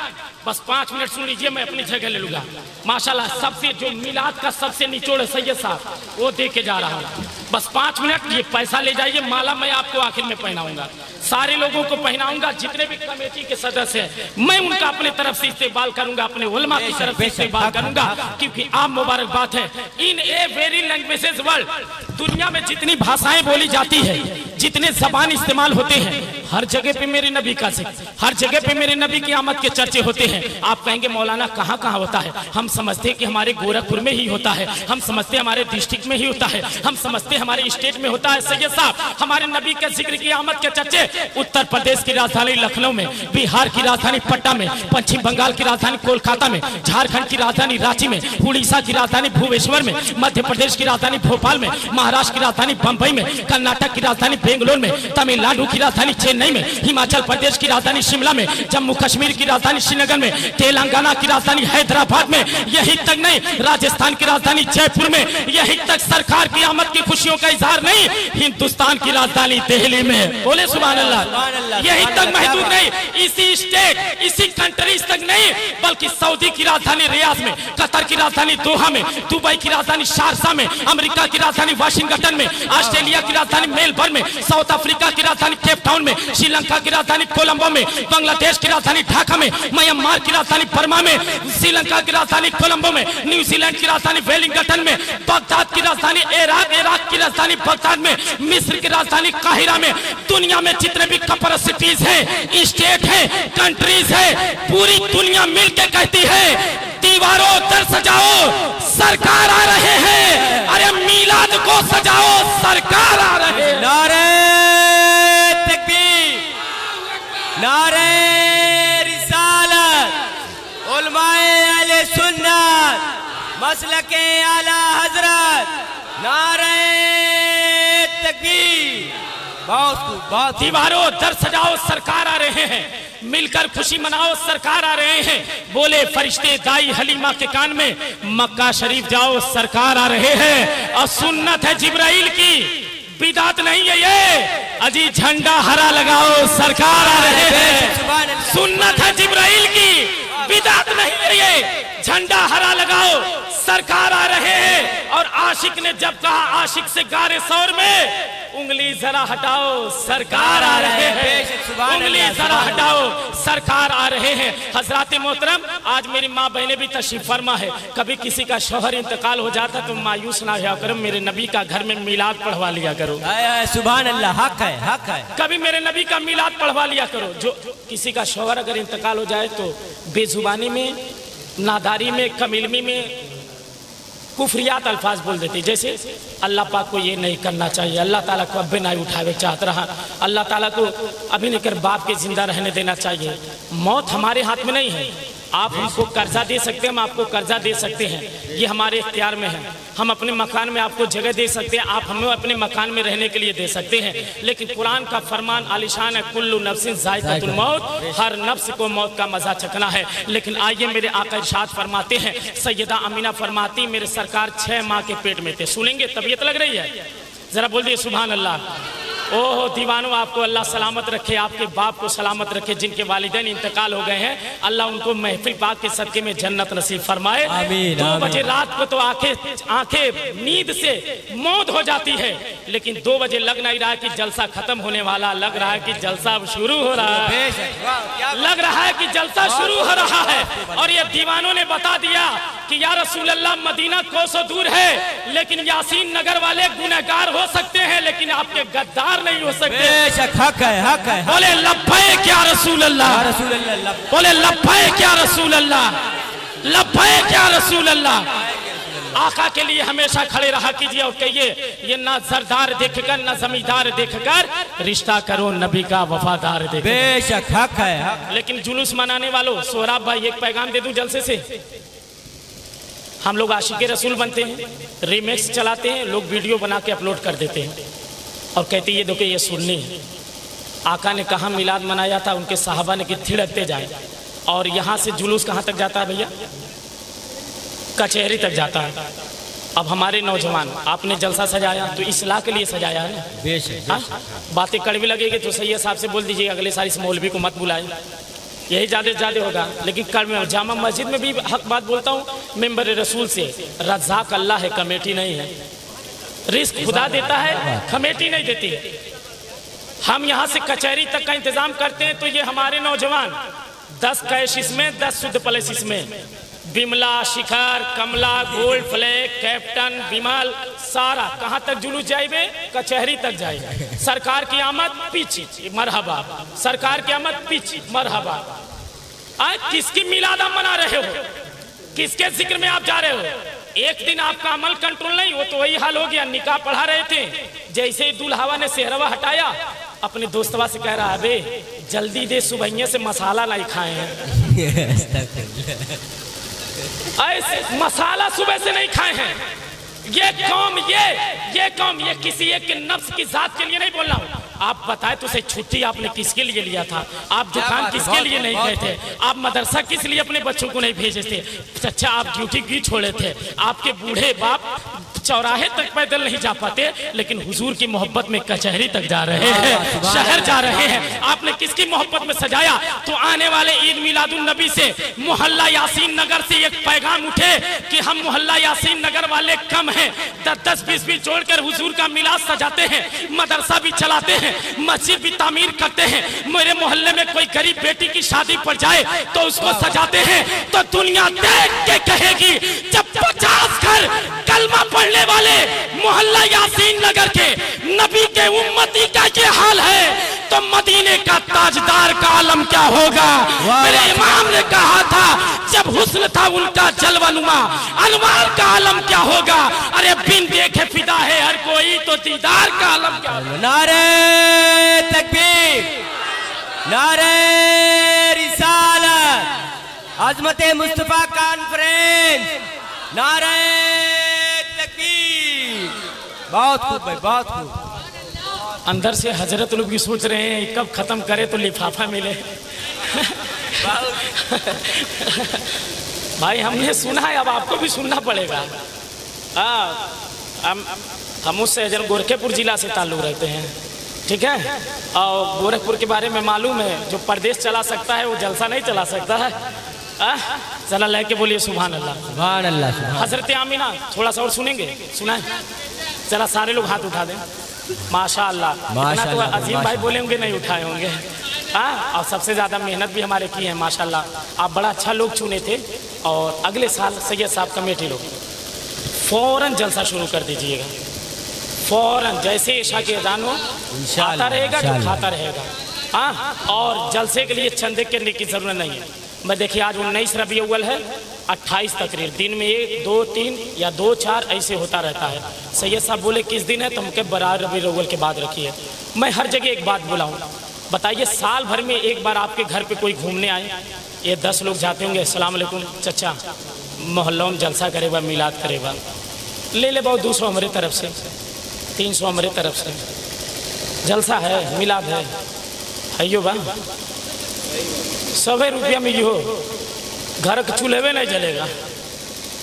बस 5 मिनट सुन लीजिए, मैं अपनी जगह ले लूंगा। माशाल्लाह, सबसे जो मिलाद का सबसे निचोड़ है सैयद साहब, वो दे के जा रहा हूँ। बस 5 मिनट, ये पैसा ले जाइए, माला मैं आपको आखिर में पहनाऊंगा, सारे लोगों को पहनाऊंगा, जितने भी कमेटी के सदस्य हैं, मैं उनका अपने तरफ से इस्तेमाल करूंगा, अपने उलमा की तरफ से इस्तेमाल करूंगा, क्योंकि आप मुबारकबाद है। इन ए वेरी लैंग्वेजेस वर्ल्ड, दुनिया में जितनी भाषाएं बोली जाती है, जितने जबान इस्तेमाल होते हैं, हर जगह पे मेरे नबी का जिक्र, हर जगह पे मेरे नबी की आमद के चर्चे होते हैं। आप कहेंगे मौलाना कहाँ कहाँ होता है? हम समझते हैं कि हमारे गोरखपुर में ही होता है, हम समझते हैं हमारे डिस्ट्रिक्ट में ही होता है, हम समझते हैं हमारे स्टेट में होता है। सैयद साहब, हमारे नबी के जिक्र की आमद के चर्चे उत्तर प्रदेश की राजधानी लखनऊ में, बिहार की राजधानी पटना में, पश्चिम बंगाल की राजधानी कोलकाता में, झारखंड की राजधानी रांची में, उड़ीसा की राजधानी भुवनेश्वर में, मध्य प्रदेश की राजधानी भोपाल में, महाराष्ट्र की राजधानी बंबई में, कर्नाटक की राजधानी बेंगलोर में, तमिलनाडु की राजधानी चेन्नई में, हिमाचल प्रदेश की राजधानी शिमला में, जम्मू कश्मीर की राजधानी श्रीनगर में, तेलंगाना की राजधानी हैदराबाद में, यही तक नहीं राजस्थान की राजधानी जयपुर में, यही तक सरकार की आमद की खुशियों का इजहार नहीं हिंदुस्तान की राजधानी दिल्ली में। बोले सुभान अल्लाह। यही तक महदूद नहीं, इसी स्टेट, इसी कंट्रीज तक नहीं, बल्कि सऊदी की राजधानी रियाद में, कतर की राजधानी दोहा में, दुबई की राजधानी शारजा में, अमेरिका की राजधानी वाशिंगटन में, ऑस्ट्रेलिया की राजधानी मेलबर्न में, साउथ अफ्रीका की राजधानी केप टाउन में, श्रीलंका की राजधानी कोलंबो में, बांग्लादेश की राजधानी ढाका में, म्यांमार की राजधानी बर्मा में, श्रीलंका की राजधानी कोलंबो में, न्यूजीलैंड की राजधानी वेलिंगटन में, बगदाद की राजधानी इराक की राजधानी बगदाद में, मिस्र की राजधानी काहिरा में, दुनिया में जितने भी कैपिटल सिटीज हैं, स्टेट हैं, कंट्रीज हैं, पूरी दुनिया मिलकर कहती है दीवारों दर सजाओ, सरकार आ रहे हैं। अरे मीलाद को सजाओ, सरकार आ रहे हैं। नारे तकबीर, नारे रिसालत, उलमाए अहले सुन्नत, मसलके आला हजरत, नारे तकबीर। बहुत दीवारों दर सजाओ, सरकार आ रहे हैं। मिलकर खुशी मनाओ, सरकार आ रहे हैं। बोले फरिश्ते दाई हलीमा के कान में, मक्का शरीफ जाओ, सरकार आ रहे हैं। और सुन्नत है जिब्राइल की, बिदात नहीं है ये। अजी झंडा हरा लगाओ, सरकार आ रहे हैं। सुन्नत है जिब्राइल की, बिदात नहीं है ये। झंडा हरा लगाओ, सरकार आ रहे हैं। और आशिक ने जब कहा आशिक से गारे शौर में, उंगली जरा हटाओ, सरकार आ रहे हैं। उंगली जरा हटाओ, सरकार आ रहे हैं। हजरात मोहतरम, आज मेरी माँ बहनें भी तशरीफ फरमा है। कभी किसी का शौहर इंतकाल हो जाता तो मायूस ना हुआ करो, मेरे नबी का घर में मिलाद पढ़वा लिया करो। सुभान अल्लाह, हक है, हक है। कभी मेरे नबी का मिलाद पढ़वा लिया करो। जो किसी का शौहर अगर इंतकाल हो जाए तो बेजुबानी में, नादारी में, कमिलमी में कुफरियात अल्फाज बोल देते, जैसे अल्लाह पाक को ये नहीं करना चाहिए, अल्लाह ताला को अब्बे ना उठावे चाहत रहा, अल्लाह ताला को अभी नहीं कर बाप के जिंदा रहने देना चाहिए। मौत हमारे हाथ में नहीं है। आप हमको कर्जा दे सकते हैं, हम आपको कर्जा दे सकते हैं, ये हमारे इख्तियार में है। हम अपने मकान में आपको जगह दे सकते हैं, आप हमें अपने मकान में रहने के लिए दे सकते हैं। लेकिन कुरान का फरमान आलिशान है, कुल्लु नफ्सिन ज़ाइक़तुल मौत, हर नफ्स को मौत का मजा चखना है। लेकिन आइए, मेरे आका इरशाद फरमाते हैं, सैयदा अमीना फरमाती मेरे सरकार 6 माह के पेट में थे। सुनेंगे, तबीयत लग रही है? जरा बोल दिए सुभान अल्लाह। ओह दीवानों, आपको अल्लाह सलामत रखे, आपके बाप को सलामत रखे। जिनके वालिदैन इंतकाल हो गए हैं, अल्लाह उनको महफिल पाक के सदके में जन्नत नसीब फरमाए। 2 बजे रात को तो आंखें नींद से मौत हो जाती है, लेकिन 2 बजे लग नहीं रहा है कि जलसा खत्म होने वाला, लग रहा है कि जलसा अब शुरू हो रहा है, लग रहा है कि जलसा शुरू हो रहा है। और ये दीवानों ने बता दिया कि या रसूल अल्लाह, मदीना कोसों दूर है, लेकिन यासीन नगर वाले गुनहगार हो सकते हैं, लेकिन आपके गद्दार नहीं हो सकते। बेशक, हक है, हक है। बोले लब्बैक या रसूल अल्लाह, रसूल अल्लाह। बोले लब्बैक या रसूल अल्लाह, लब्बैक या रसूल अल्लाह। आका के लिए हमेशा खड़े रहा कीजिए और कहिए, ये ना सरदार देखकर ना जमींदार देखकर, रिश्ता करो नबी का वफादार देखकर। बेशक, हक है, हक। लेकिन जुलूस मनाने वालों, सोहराब भाई एक पैगाम दे दूं जलसे से। हम लोग आशिक़े रसूल बनते हैं, रीमेक्स चलाते हैं, लोग वीडियो बना के अपलोड कर देते हैं और कहते ये देखो ये सुन्नी है। आका ने कहाँ मिलाद मनाया था, उनके साहबा ने कि थिड़कते जाए। और यहाँ से जुलूस कहाँ तक जाता है भैया? कचहरी तक जाता है। अब हमारे नौजवान, आपने जलसा सजाया तो इस्लाह के लिए सजाया है ना। बेशक, बातें कड़वी लगेगी तो सैयद साहब से बोल दीजिए अगले साल इस मौलवी को मत बुलाए, यही ज़्यादा होगा। लेकिन कड़वे जामा मस्जिद में भी हक बात बोलता हूँ, मेंबर रसूल से, रज़ाक अल्लाह है, कमेटी नहीं है। रिस्क खुदा देता है, कमेटी नहीं देती। हम यहाँ से कचहरी तक का इंतजाम करते हैं, तो ये हमारे नौजवान 10 कैश इसमें, 10 शुद्ध प्लस इसमें, बिमला, शिखर, कमला, गोल्ड फ्लैग, कैप्टन, विमल, सारा कहाँ तक जुलूस जाइबे? कचहरी तक जाइबे। सरकार की आमद पीछे मरहबा, सरकार की आमद पीछे मरहबा। आज किसकी मिलाद आप मना रहे हो? किसके जिक्र में आप जा रहे हो? एक दिन आपका अमल कंट्रोल नहीं हो तो वही हाल हो गया। निकाह पढ़ा रहे थे, जैसे ही दूल्हावा ने सेहरवा हटाया, अपने दोस्तवा से कह रहा है, अबे जल्दी दे, सुबह से मसाला नहीं खाए हैं। ऐसे मसाला सुबह से नहीं खाए हैं। ये कौम ये किसी एक के नफ्स की जात के लिए नहीं बोल रहा हूँ। आप बताए तो सही, छुट्टी आपने किसके लिए लिया था? आप दुकान किसके लिए नहीं गए थे? आप मदरसा किस लिए अपने बच्चों को नहीं भेजे थे? अच्छा, आप ड्यूटी क्यों छोड़े थे? आपके बूढ़े बाप चौराहे तक पैदल नहीं जा पाते, लेकिन हुजूर की मोहब्बत में कचहरी तक जा रहे हैं, शहर जा रहे हैं। आपने किसकी मोहब्बत में सजाया? तो आने वाले ईद मिलादुन नबी से मोहल्ला यासीन नगर से एक पैगाम उठे कि हम मोहल्ला यासीन नगर वाले कम हैं, 10-10, 20-20 जोड़कर हुजूर का मिलाद सजाते हैं, मदरसा भी चलाते हैं, मस्जिद भी तामीर करते हैं। मेरे मोहल्ले में कोई गरीब बेटी की शादी पड़ जाए तो उसको सजाते हैं, तो दुनिया देख के कहेगी जब 50 घर कलमा पढ़ने वाले मोहल्ला यासीन नगर के नबी के उम्मती का ये हाल है, तो मदीने का ताजदार का आलम क्या होगा? मेरे इमाम ने कहा था, जब हुस्न था उनका जलवानुमा, अनवार का आलम क्या होगा? अरे बिन देखे फिदा है हर कोई, तो दीदार का आलम क्या होगा? नारे तकबीर, नारे रिसालत, अजमते मुस्तफा कॉन्फ्रेंस, नारे तकबीर। बहुत खूब भाई, बहुत खूब। अंदर से हजरत लोग भी सोच रहे हैं कब खत्म करे तो लिफाफा मिले। भाई हमने सुना है, अब आपको भी सुनना पड़ेगा। हम उससे गोरखपुर जिला से ताल्लुक रखते हैं, ठीक है? और गोरखपुर के बारे में मालूम है, जो प्रदेश चला सकता है वो जलसा नहीं चला सकता है। चला लेके बोलिए सुभान अल्लाह, सुभान अल्लाह। हजरत आमीना थोड़ा सा और सुनेंगे, सुना? चला सारे लोग हाथ उठा दें। माशाअल्लाह, तो अजीम भाई बोले होंगे नहीं उठाए होंगे। हाँ, और सबसे ज़्यादा मेहनत भी हमारे की है माशाअल्लाह। आप बड़ा अच्छा लोग चुने थे, और अगले साल सैयद साहब कमेटी लोग फौरन जलसा शुरू कर दीजिएगा। फौरन जैसे ईशा की अजान हो आता रहेगा, जो खाता रहेगा। हाँ, और जलसे के लिए चंदे करने की जरूरत नहीं है। मैं देखिए आज 19 रबी अव्वल है, 28 तकरीर, दिन में 1, 2, 3 या 2, 4 ऐसे होता रहता है। सैयद साहब बोले किस दिन है, तो हमके बरार रबी अव्वल के बाद रखिए। मैं हर जगह एक बात बोला हूँ, बताइए साल भर में एक बार आपके घर पे कोई घूमने आए, ये 10 लोग जाते होंगे, अस्सलाम वालेकुम चचा, मोहल्लों में जलसा करेगा, मिलाद करेगा, ले ले बहुत 200 हमारे तरफ से, 300 हमारे तरफ से, जलसा है, मिलाद है, अयो बा 100 रुपया में यो घर के चूल्हे में नहीं जलेगा।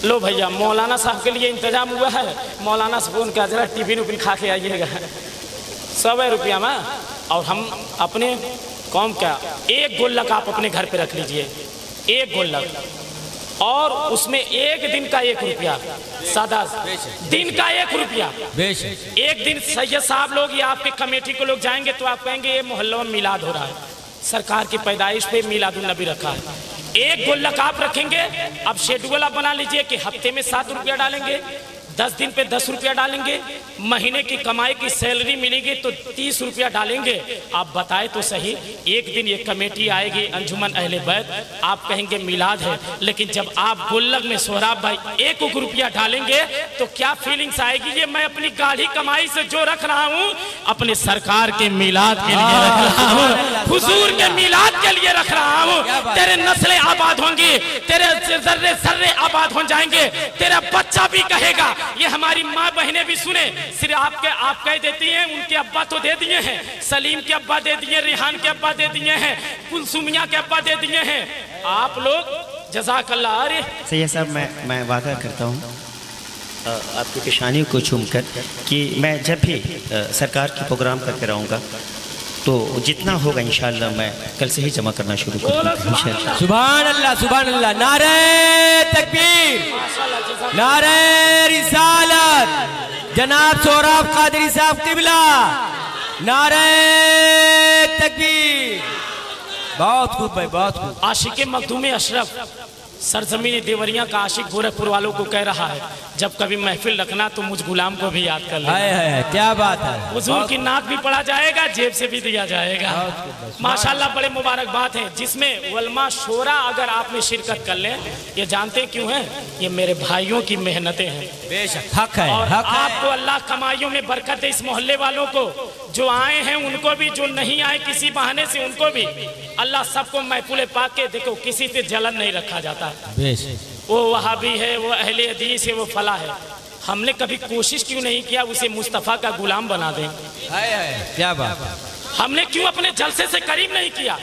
लो भैया, मौलाना साहब के लिए इंतजाम हुआ है, मौलाना से फोन किया, जरा टिफिन उफिन खा के आइएगा। 100 रुपया में, और हम अपने कौम का 1 गुल्लक आप अपने घर पे रख लीजिए, 1 गुल्लक, और उसमें 1 दिन का 1 रुपया, सादा दिन का 1 रुपया। एक दिन सैयद साहब लोग या आपके कमेटी को लोग जाएंगे तो आप कहेंगे ये मोहल्लों में मिलाद हो रहा है, सरकार की पैदाइश पे मिलादुन नबी रखा है। 1 गुल्लक आप रखेंगे। अब शेड्यूल आप बना लीजिए कि हफ्ते में 7 रुपया डालेंगे, 10 दिन पे 10 रुपया डालेंगे, महीने की कमाई की सैलरी मिलेगी तो 30 रुपया डालेंगे। आप बताएं तो सही, एक दिन ये कमेटी आएगी अंजुमन अहले बैत, आप कहेंगे मिलाद है, लेकिन जब आप गुल्लक में सोहराब भाई 1 रुपया डालेंगे तो क्या फीलिंग्स आएगी? ये मैं अपनी गाढ़ी कमाई से जो रख रहा हूँ अपने सरकार के मिलाद के लिए रख रहा हूँ, हुजूर के मिलाद के लिए रख रहा हूँ। तेरे नस्लें आबाद होंगी, तेरे जर्रे सर्रे आबाद हो जाएंगे, तेरा बच्चा भी कहेगा। ये हमारी माँ बहनें भी सुने, सिर्फ आप कह देती हैं, उनके अब्बा तो दे दिए हैं, सलीम के अब्बा दे दिए, रेहान के अब्बा दे दिए हैं, कुलसुमिया के अब्बा दे दिए हैं, आप लोग जज़ाकल्लाह। अरे सैयद साहब, मैं वादा करता हूँ आपकी पेशानी को चूमकर कि मैं जब भी सरकार की प्रोग्राम करके रहूँगा तो जितना होगा इंशाअल्लाह मैं कल से ही जमा करना शुरू करूँगा इंशाअल्लाह। सुभान अल्लाह, सुभान अल्लाह। नारे तकबीर, नारे रिसालत, जनाब सोहराब कादरी साहब किबला, नारे तकबीर। बहुत खूब भाई, बहुत खूब। आशिक मखदूम अशरफ सरजमीन देवरिया का आशिक गोरखपुर वालों को कह रहा है, जब कभी महफिल रखना तो मुझ गुलाम को भी याद कर लेना। है क्या बात है। हुजूर की नात भी पढ़ा जाएगा, जेब से भी दिया जाएगा। माशाल्लाह बड़े मुबारकबाद हैं, जिसमें उलमा शोरा अगर आपने शिरकत कर ले, ये जानते क्यों हैं? ये मेरे भाइयों की मेहनतें हैं। बेशक हक है, और हक आपको अल्लाह कमाइयों में बरकत दे। इस मोहल्ले वालों को, जो आए हैं उनको भी, जो नहीं आए किसी बहाने से उनको भी, अल्लाह सबको महफूल पाक के। देखो किसी से जलन नहीं रखा जाता, वो वहाबी है, वो अहले हदीस है, वो फला है। हमने कभी कोशिश क्यों नहीं किया उसे मुस्तफ़ा का गुलाम बना दें? क्या बात। हमने क्यों अपने जलसे से करीब नहीं किया?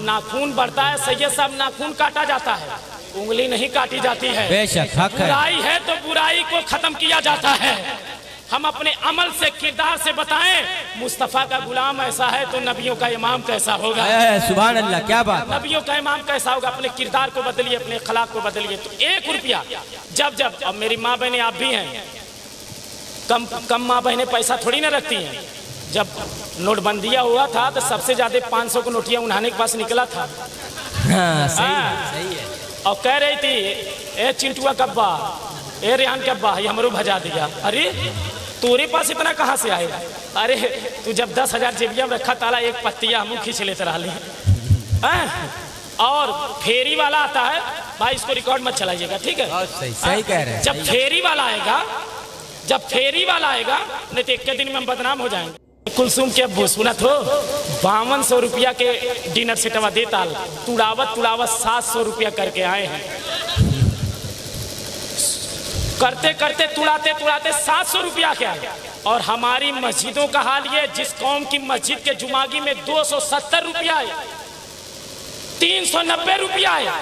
नाखून बढ़ता है सैयद साहब, नाखून काटा जाता है, उंगली नहीं काटी जाती है। बेशक हक है। बुराई है तो बुराई को खत्म किया जाता है। हम अपने अमल से, किरदार से बताएं, मुस्तफ़ा का गुलाम ऐसा है तो नबियों का इमाम कैसा होगा? सुभान अल्लाह, क्या बात। नबियों का इमाम कैसा होगा? अपने किरदार को बदलिए, अपने अखलाक को बदलिए। तो 1 रुपया जब अब मेरी माँ बहनें आप भी हैं, कम माँ बहनें पैसा थोड़ी ना रखती हैं। जब नोटबंदिया हुआ था तो सबसे ज्यादा 500 को नोटिया उन्हाने के पास निकला था। सही है। और कह रही थी, ए चिंटुआ कब्बा, ए रेहान कब्बा, ये हमरो भजा दिया। अरे तोरे पास इतना कहाँ से आएगा? अरे तू जब 10,000 जेबिया में रखा, ताला एक पत्तिया हम खींच लेते रह ली। और फेरी वाला आता है भाई, इसको रिकॉर्ड मत चलाइएगा, ठीक है? सही कह रहे हैं। जब फेरी वाला आएगा, नहीं तो 1 दिन में हम बदनाम हो जाएंगे। कुलसुम के अब्बू सुनत हो, 5200 रुपया के डिनर सेटवा देता, तुड़ावत 700 रुपया करके आए हैं। करते करते तुड़ाते 700 रुपया क्या है? और हमारी मस्जिदों का हाल ये, जिस कौम की मस्जिद के जुमागी में 270 रुपया है, 390 रुपया है,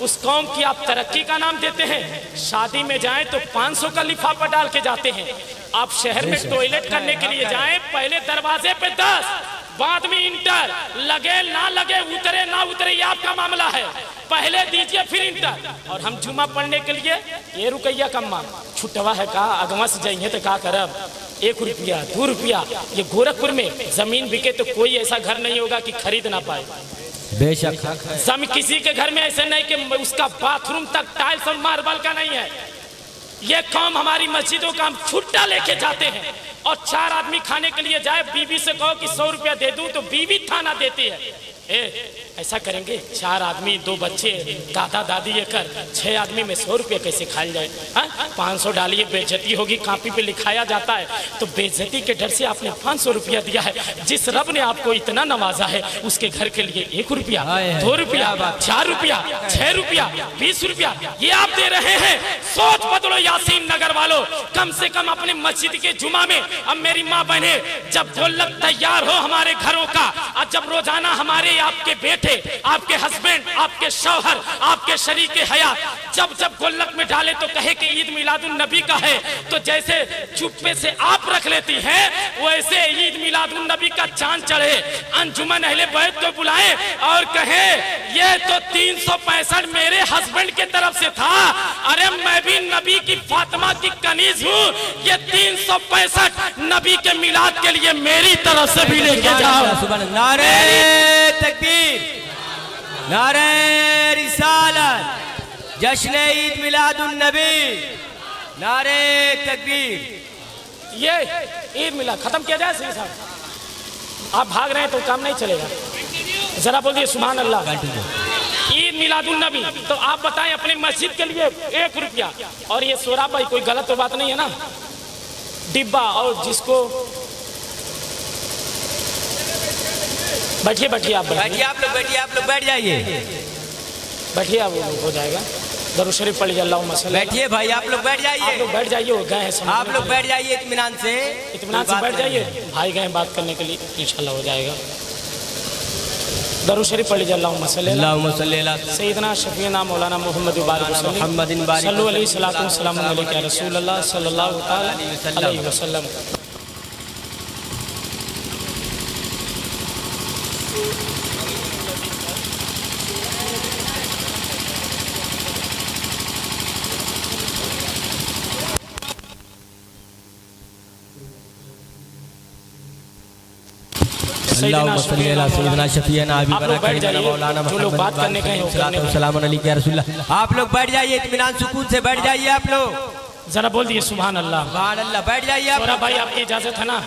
उस कौम की आप तरक्की का नाम देते हैं। शादी में जाएं तो 500 का लिफाफा डाल के जाते हैं। आप शहर में टॉयलेट करने के लिए जाएं, पहले दरवाजे पे 10, बाद में इंटर, लगे ना लगे, उतरे ना उतरे, ये आपका मामला है। पहले दीजिए फिर इंटर। और हम जुमा पढ़ने के लिए ये रुपया कम्मा छुटवा है का, अगवा से जाइए तो का करब? 1 रुपया 2 रुपया। ये गोरखपुर में जमीन बिके तो कोई ऐसा घर नहीं होगा कि खरीद ना पाए। बेशक किसी के घर में ऐसे नहीं कि उसका बाथरूम तक टाइल्स और मार्बल का नहीं है। ये काम हमारी मस्जिदों का हम छुट्टा लेके जाते हैं। और 4 आदमी खाने के लिए जाए, बीवी से कहो कि 100 रुपया दे दूं तो बीवी थाना देती है। ऐसा करेंगे, 4 आदमी 2 बच्चे, दादा दादी ये कर, 6 आदमी में 100 रुपये कैसे खाए जाए? 500 डालिए, बेइज्जती होगी। कापी पे लिखाया जाता है तो बेइज्जती के डर से आपने 500 रुपया दिया है। जिस रब ने आपको इतना नवाजा है, उसके घर के लिए 1 रुपया, 2 रुपया, 4 रुपया, 6 रुपया, 20 रुपया ये आप दे रहे हैं। सोच बदलो यासीन नगर वालों, कम से कम अपने मस्जिद के जुमा में। अब मेरी माँ बहने, जब ढोलक तैयार हो हमारे घरों का, और जब रोजाना हमारे आपके बेटे, आपके हस्बैंड, आपके शौहर, आपके शरीके हयात जब गोल्लक में डाले तो कहे कि ईद मिलादुन नबी का है, तो जैसे चुप्पे से आप रख लेती हैं, वैसे ईद मिलादुन नबी का चांद चढ़े, अंजुमन अहले बैत को बुलाए और कहे ये तो 365 मेरे हस्बैंड के तरफ से था। अरे मैं भी नबी की फातिमा की कनीज हूँ, ये 365 नबी के मिलाद के लिए मेरी तरफ से भी लेके जाओ। नारे तकबीर, नारे रिसालत, जश्न ईद मिलादुन नबी, नारे तकबीर। ये ईद मिलाद खत्म किया जाए सही साहब। आप भाग रहे हैं तो काम नहीं चलेगा। जरा बोलिए सुभान अल्लाह। ईद मिलादुन नबी। तो आप बताएं अपने मस्जिद के लिए 1 रुपया। और ये सोरा भाई कोई गलत तो बात नहीं है ना? डिब्बा, और जिसको बैठिए बैठिए, आप बैठिए, आप लोग बैठिए, आप लोग बैठ जाइए, बैठिए, अब हो जाएगा। दरूद शरीफ पढ़िए, अल्लाहुम्मा सल्ली। बैठिए भाई, आप लोग बैठ जाइए, आप लोग बैठ जाइए, गए हैं आप लोग बैठ जाइए, इत्मीनान से बैठ जाइए। भाई गए बात करने के लिए, इंशाल्लाह हो जाएगा। दरूद शरीफ पढ़ लीजिए, अल्लाहुम्मा सल्ली अला सय्यिदना शफीना मौलाना मुहम्मद मुहम्मदिन सल्लल्लाहु अलैहि रसूलुल्लाह सल्लल्लाहु अलैहि वसल्लम। सैयदना सैयदना शफीना आप लोग बैठ जाइए, जो लोग बात करने गए हो करने गए। आप लोग बैठ जाइए, इत्मीनान सुकून से बैठ जाइए। आप लोग जरा बोल दिए सुभान अल्लाह। सुभान अल्लाह। बैठ जाइए आप। भाई आपकी इजाजत है ना?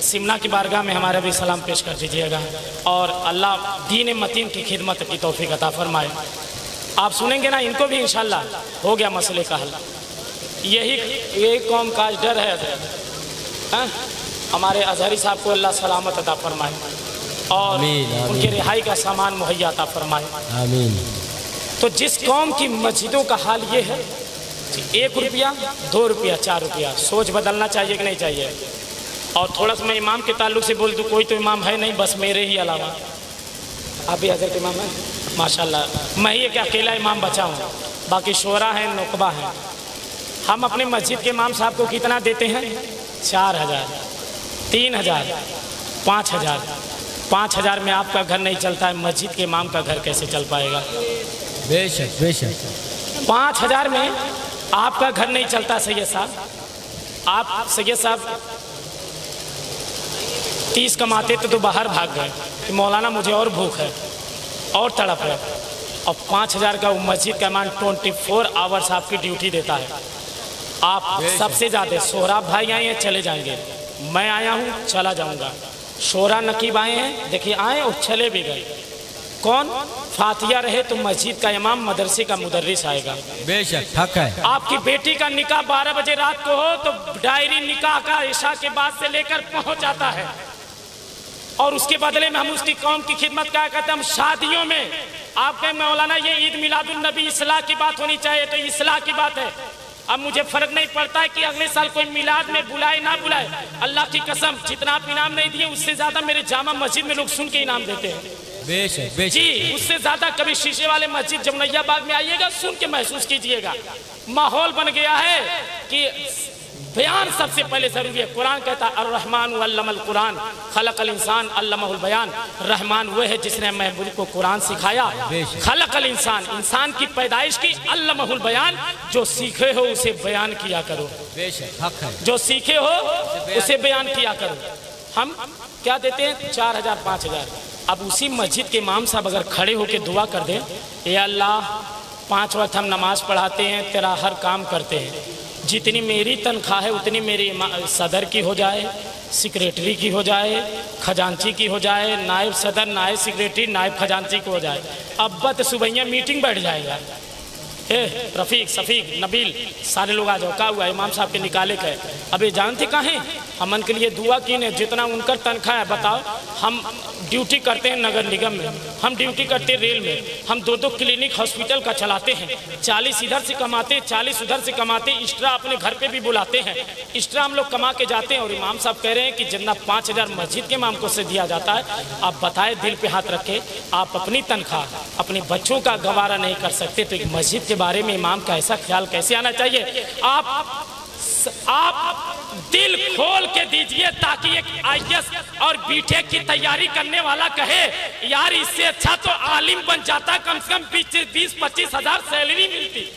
सिमना की बारगाह में हमारे भी सलाम पेश कर दीजिएगा और अल्लाह दीन मतीन की खिदमत की तौफीक अता फरमाए। आप सुनेंगे ना, इनको भी इंशाल्लाह हो गया मसले का हल। यही कौम का डर है। हमारे अजहरी साहब को अल्लाह सलामत अता फरमाए और उनके रिहाई का सामान मुहैया अता फरमाए। आमीन। तो जिस कौम की मस्जिदों का हाल ये है, 1 रुपया 2 रुपया 4 रुपया, सोच बदलना चाहिए कि नहीं चाहिए? और थोड़ा सा मैं इमाम के ताल्लुक से बोल दूँ, कोई तो इमाम है नहीं, बस मेरे ही अलावा। आप भी हज़रत इमाम हैं माशाल्लाह। मैं ही एक अकेला इमाम बचा हूँ, बाकी शोरा हैं, नुकबा हैं। हम अपने मस्जिद के इमाम साहब को कितना देते हैं? 4000, 3000, 5000। 5000 में आपका घर नहीं चलता है, मस्जिद के इमाम का घर कैसे चल पाएगा? बेशक बेशक। 5000 में आपका घर नहीं चलता सैयद साहब। आप सैयद साहब 30 कमाते तो बाहर भाग गए कि मौलाना मुझे और भूख है और तड़प है, और 5000 का वो मस्जिद का मान 24 आवर्स आपकी ड्यूटी देता है। आप सबसे ज़्यादा सोहराब भाई आए हैं, चले जाएंगे। मैं आया हूँ, चला जाऊँगा। शोरा नकीब आए हैं, देखिए आए और चले भी गए। कौन? फातिया रहे तो मस्जिद का इमाम, मदरसे का मुदर्रिस आएगा। बेशक हक है। आपकी बेटी का निकाह 12 बजे रात को हो तो डायरी निकाह का इशा के बाद से लेकर पहुंच जाता है, और उसके बदले में हम उसकी कौम की खिदमत क्या करते हैं? हम शादियों में आप कहें मौलाना ये ईद मिलादुन नबी इस्लाह की बात होनी चाहिए, तो इस्लाह की बात है। अब मुझे फर्क नहीं पड़ता है कि अगले साल कोई मिलाद में बुलाए ना बुलाए, अल्लाह की कसम जितना आप इनाम नहीं दिए उससे ज्यादा मेरे जामा मस्जिद में लोग सुन के इनाम देते हैं। बेशक बेशक जी, उससे ज्यादा कभी शीशे वाले मस्जिद जमुनैया बाग में आइएगा, सुन के महसूस कीजिएगा। माहौल बन गया है कि बयान सबसे पहले जरूरी है। कुरान कहता है अर्रहमान अल्लमल कुरान खलकल इंसान अल्लमहुल बयान। रहमान वो है जिसने महबूब को कुरान सिखाया। खलकल इंसान, इंसान की पैदाइश की, अल्लमहुल बयान, जो सीखे हो उसे बयान किया करो। बेशक हक है। जो सीखे हो उसे बयान किया करो। हम क्या देते हैं? 4000 5000। अब उसी मस्जिद के इमाम साहब अगर खड़े होकर दुआ कर दें, ए अल्लाह 5 वक्त हम नमाज पढ़ाते हैं, तेरा हर काम करते हैं, जितनी मेरी तनख्वाह है उतनी मेरी सदर की हो जाए, सेक्रेटरी की हो जाए, खजांची की हो जाए, नायब सदर, नायब सेक्रेटरी, नायब खजांची की हो जाए। अब तो सुबह मीटिंग बैठ जाएगा। रफ़ीक, सफ़ीक, नबील, सारे लोग आ जाओ। क्या हुआ? इमाम साहब के निकाले गए। अबे जानते कहाँ हैं? हमन के लिए दुआ की ने, जितना उनका तनख्वाह है बताओ। हम ड्यूटी करते हैं नगर निगम में, हम ड्यूटी करते हैं रेल में, हम 2-2 क्लिनिक हॉस्पिटल का चलाते हैं। 40 इधर से कमाते, 40 उधर से कमाते, एक्स्ट्रा अपने घर पे भी बुलाते हैं, एक्स्ट्रा हम लोग कमा के जाते हैं। और इमाम साहब कह रहे हैं कि जितना 5000 मस्जिद के इमाम को से दिया जाता है, आप बताए दिल पे हाथ रखे, आप अपनी तनख्वाह अपने बच्चों का गवारा नहीं कर सकते तो एक मस्जिद के बारे में इमाम का ऐसा ख्याल कैसे आना चाहिए? आप दिल खोल के दीजिए ताकि एक IAS और बीटेक की तैयारी करने वाला कहे यार इससे अच्छा तो आलिम बन जाता, कम से कम 20-25 हजार सैलरी मिलती।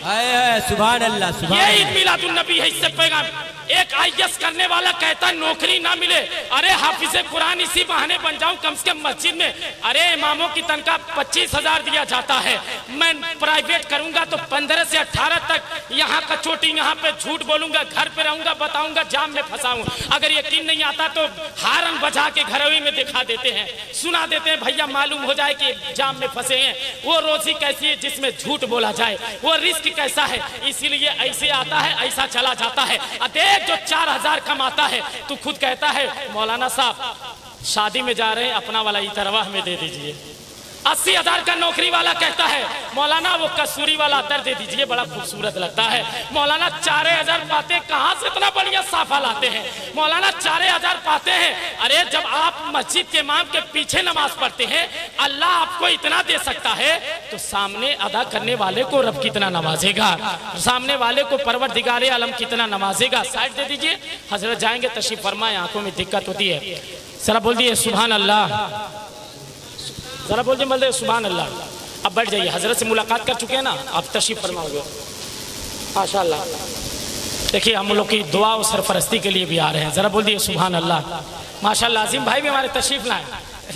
सुभान अल्लाह, सुभान ये ईद मिलादुन नबी है। इससे पैगाम एक IAS करने वाला कहता है नौकरी ना मिले, अरे हाफिज़े कुरान इसी बहाने बन जाऊं कम से कम मस्जिद में। अरे इमामों की तनख्वाह 25,000 दिया जाता है, मैं प्राइवेट करूंगा तो 15 से 18 तक यहाँ का चोटी, यहाँ पे झूठ बोलूंगा, घर पे रहूंगा, बताऊंगा, जाम में फंसाऊं। अगर यकीन नहीं आता तो हारन बजा के घरवी में दिखा देते हैं, सुना देते हैं, भैया मालूम हो जाए कि जाम में फंसे हैं। वो रोजी कैसी है जिसमें झूठ बोला जाए, वो रिस्क कैसा है, इसीलिए ऐसे आता है, ऐसा चला जाता है। देख जो 4000 कमाता है, तू खुद कहता है मौलाना साहब शादी में जा रहे हैं, अपना वाला इतरवाह में दे दीजिए। 80,000 का नौकरी वाला कहता है मौलाना वो कसूरी वाला अतर दे दीजिए, बड़ा खूबसूरत लगता है। मौलाना 4000 पाते, कहाँ से इतना बढ़िया साफा लाते हैं? मौलाना 4000 पाते हैं। अरे जब आप मस्जिद के इमाम के पीछे नमाज पढ़ते हैं, अल्लाह आपको इतना दे सकता है तो सामने अदा करने वाले को रब कितना नवाजेगा, सामने वाले को परवरदिगारे आलम कितना नवाजेगा। साइड दे दीजिए, हजरत जाएंगे, तशरीफ फरमाए, आंखों में दिक्कत होती है। जरा बोल दिए सुभान अल्लाह, जरा बोल दे सुभान अल्लाह। अब बैठ जाइए, हजरत से मुलाकात कर चुके हैं ना, आप तशरीफ फरमाओगे माशाअल्लाह। देखिए हम लोग की दुआ और सरपरस्ती के लिए भी आ रहे हैं, ज़रा बोल दिए सुभान अल्लाह। माशाल्लाह अजीम भाई भी हमारे तशरीफ़ लाए।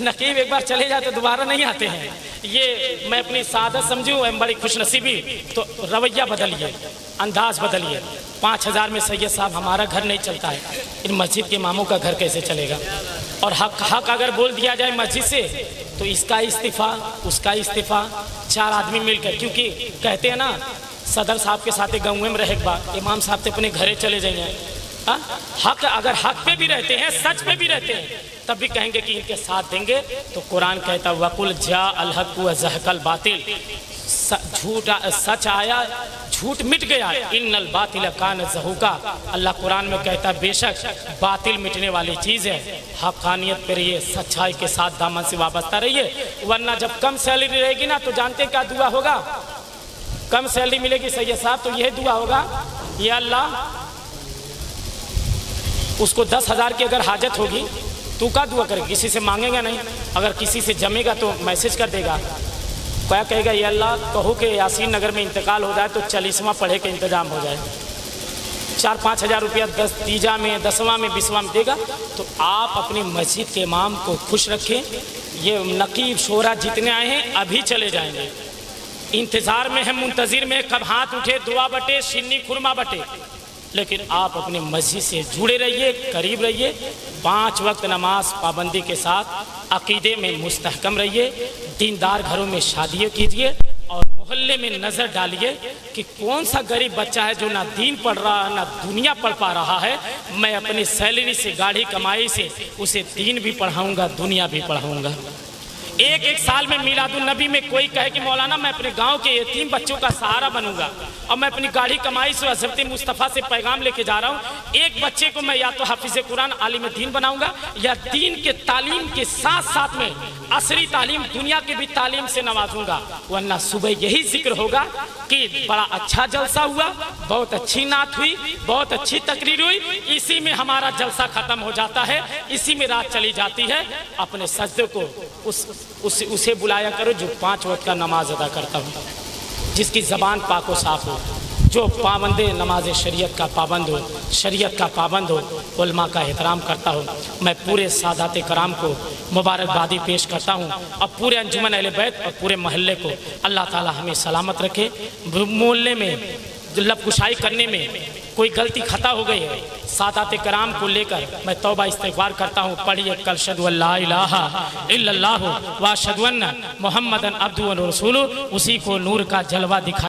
नकीब एक बार चले जाते दोबारा नहीं आते हैं, ये मैं अपनी सादत समझूँ, बड़ी खुशनसीबी। तो रवैया बदलिए, अंदाज बदलिए। 5000 में सैयद साहब हमारा घर नहीं चलता है, इन मस्जिद के इमामों का घर कैसे चलेगा? और हक अगर बोल दिया जाए मस्जिद से तो इसका इस्तीफ़ा उसका इस्तीफ़ा, 4 आदमी मिलकर, क्योंकि कहते हैं ना सदर साहब के साथ गाँव में रहे बात, इमाम साहब से अपने घरे चले जाइए। हक अगर हक पे भी रहते हैं, सच पे भी रहते हैं, तब भी कहेंगे कि इनके साथ देंगे। तो कुरान कहता वकुल जा अल हक व ज़हकल बातिल, झूठा सच आया झूठ मिट गया, इन्नल बातिल कान ज़हूका। अल्लाह कुरान में कहता बेशक बातिल मिटने वाली चीज़ है। हक़ानियत पे रहिए, सच्चाई के साथ दामन से वाबस्ता रहिए, वरना जब कम सैलरी रहेगी ना तो जानते क्या दुआ होगा? कम सैलरी मिलेगी सैयद साहब तो यह दुआ होगा, या अल्लाह उसको 10,000 की अगर हाजत होगी तो क्या दुआ करेगा? किसी से मांगेगा नहीं, अगर किसी से जमेगा तो मैसेज कर देगा, क्या कहेगा? या अल्लाह कहो कि यासीन नगर में इंतकाल हो जाए तो 40वां पढ़े के इंतजाम हो जाए, 4-5 हज़ार रुपया 10 तीजा में 10वां में 20वां में देगा। तो आप अपनी मस्जिद के इमाम को खुश रखें। ये नकीब शोरा जितने आए हैं अभी चले जाएंगे, इंतज़ार में है, मुंतज़िर में, कब हाथ उठे दुआ बटे सिन्नी खुरमा बटे। लेकिन आप अपनी मस्जिद से जुड़े रहिए, करीब रहिए, 5 वक्त नमाज पाबंदी के साथ अकीदे में मुस्तहकम रहिए, दीनदार घरों में शादियाँ कीजिए और मोहल्ले में नज़र डालिए कि कौन सा गरीब बच्चा है जो ना दीन पढ़ रहा है ना दुनिया पढ़ पा रहा है। मैं अपनी सैलरी से गाढ़ी कमाई से उसे दीन भी पढ़ाऊँगा, दुनिया भी पढ़ाऊँगा। एक साल में मिलादुन नबी में कोई कहे कि मौलाना मैं अपने गांव के यतीम बच्चों का सहारा बनूंगा और मैं अपनी गाढ़ी कमाई से हज़रत मुस्तफ़ा से पैगाम लेके जा रहा हूँ, एक बच्चे को मैं या तो हाफिज़ कुरान आलिम दीन बनाऊंगा या दीन के तालीम के साथ साथ में असरी तालीम दुनिया की भी तालीम से नवाजूंगा। वरना सुबह यही जिक्र होगा कि बड़ा अच्छा जलसा हुआ, बहुत अच्छी नात हुई, बहुत अच्छी तकरीर हुई, इसी में हमारा जलसा ख़त्म हो जाता है, इसी में रात चली जाती है। अपने सजदे को उसे बुलाया करो जो 5 वक्त का नमाज अदा करता हो, जिसकी ज़बान पाक व साफ़ हो, जो पाबंदे नमाज शरीयत का पाबंद हो, शरीयत का पाबंद हो, उलमा का एहतराम करता हो। मैं पूरे सादात कराम को मुबारकबादी पेश करता हूँ और पूरे अंजुमन अहले बैत और पूरे महल्ले को अल्लाह ताला हमें सलामत रखे। मोहल्ले में लबकुशाई करने में कोई गलती खता हो गई है, सादात कराम को लेकर मैं तौबा इस्तिग़फ़ार करता हूँ। पढ़िए कल अशहदु अल्ला इलाहा इल्लल्लाहु व अशहदु अन्ना मुहम्मदन अब्दुहु व रसूलुहु, उसी को नूर का जलवा दिखा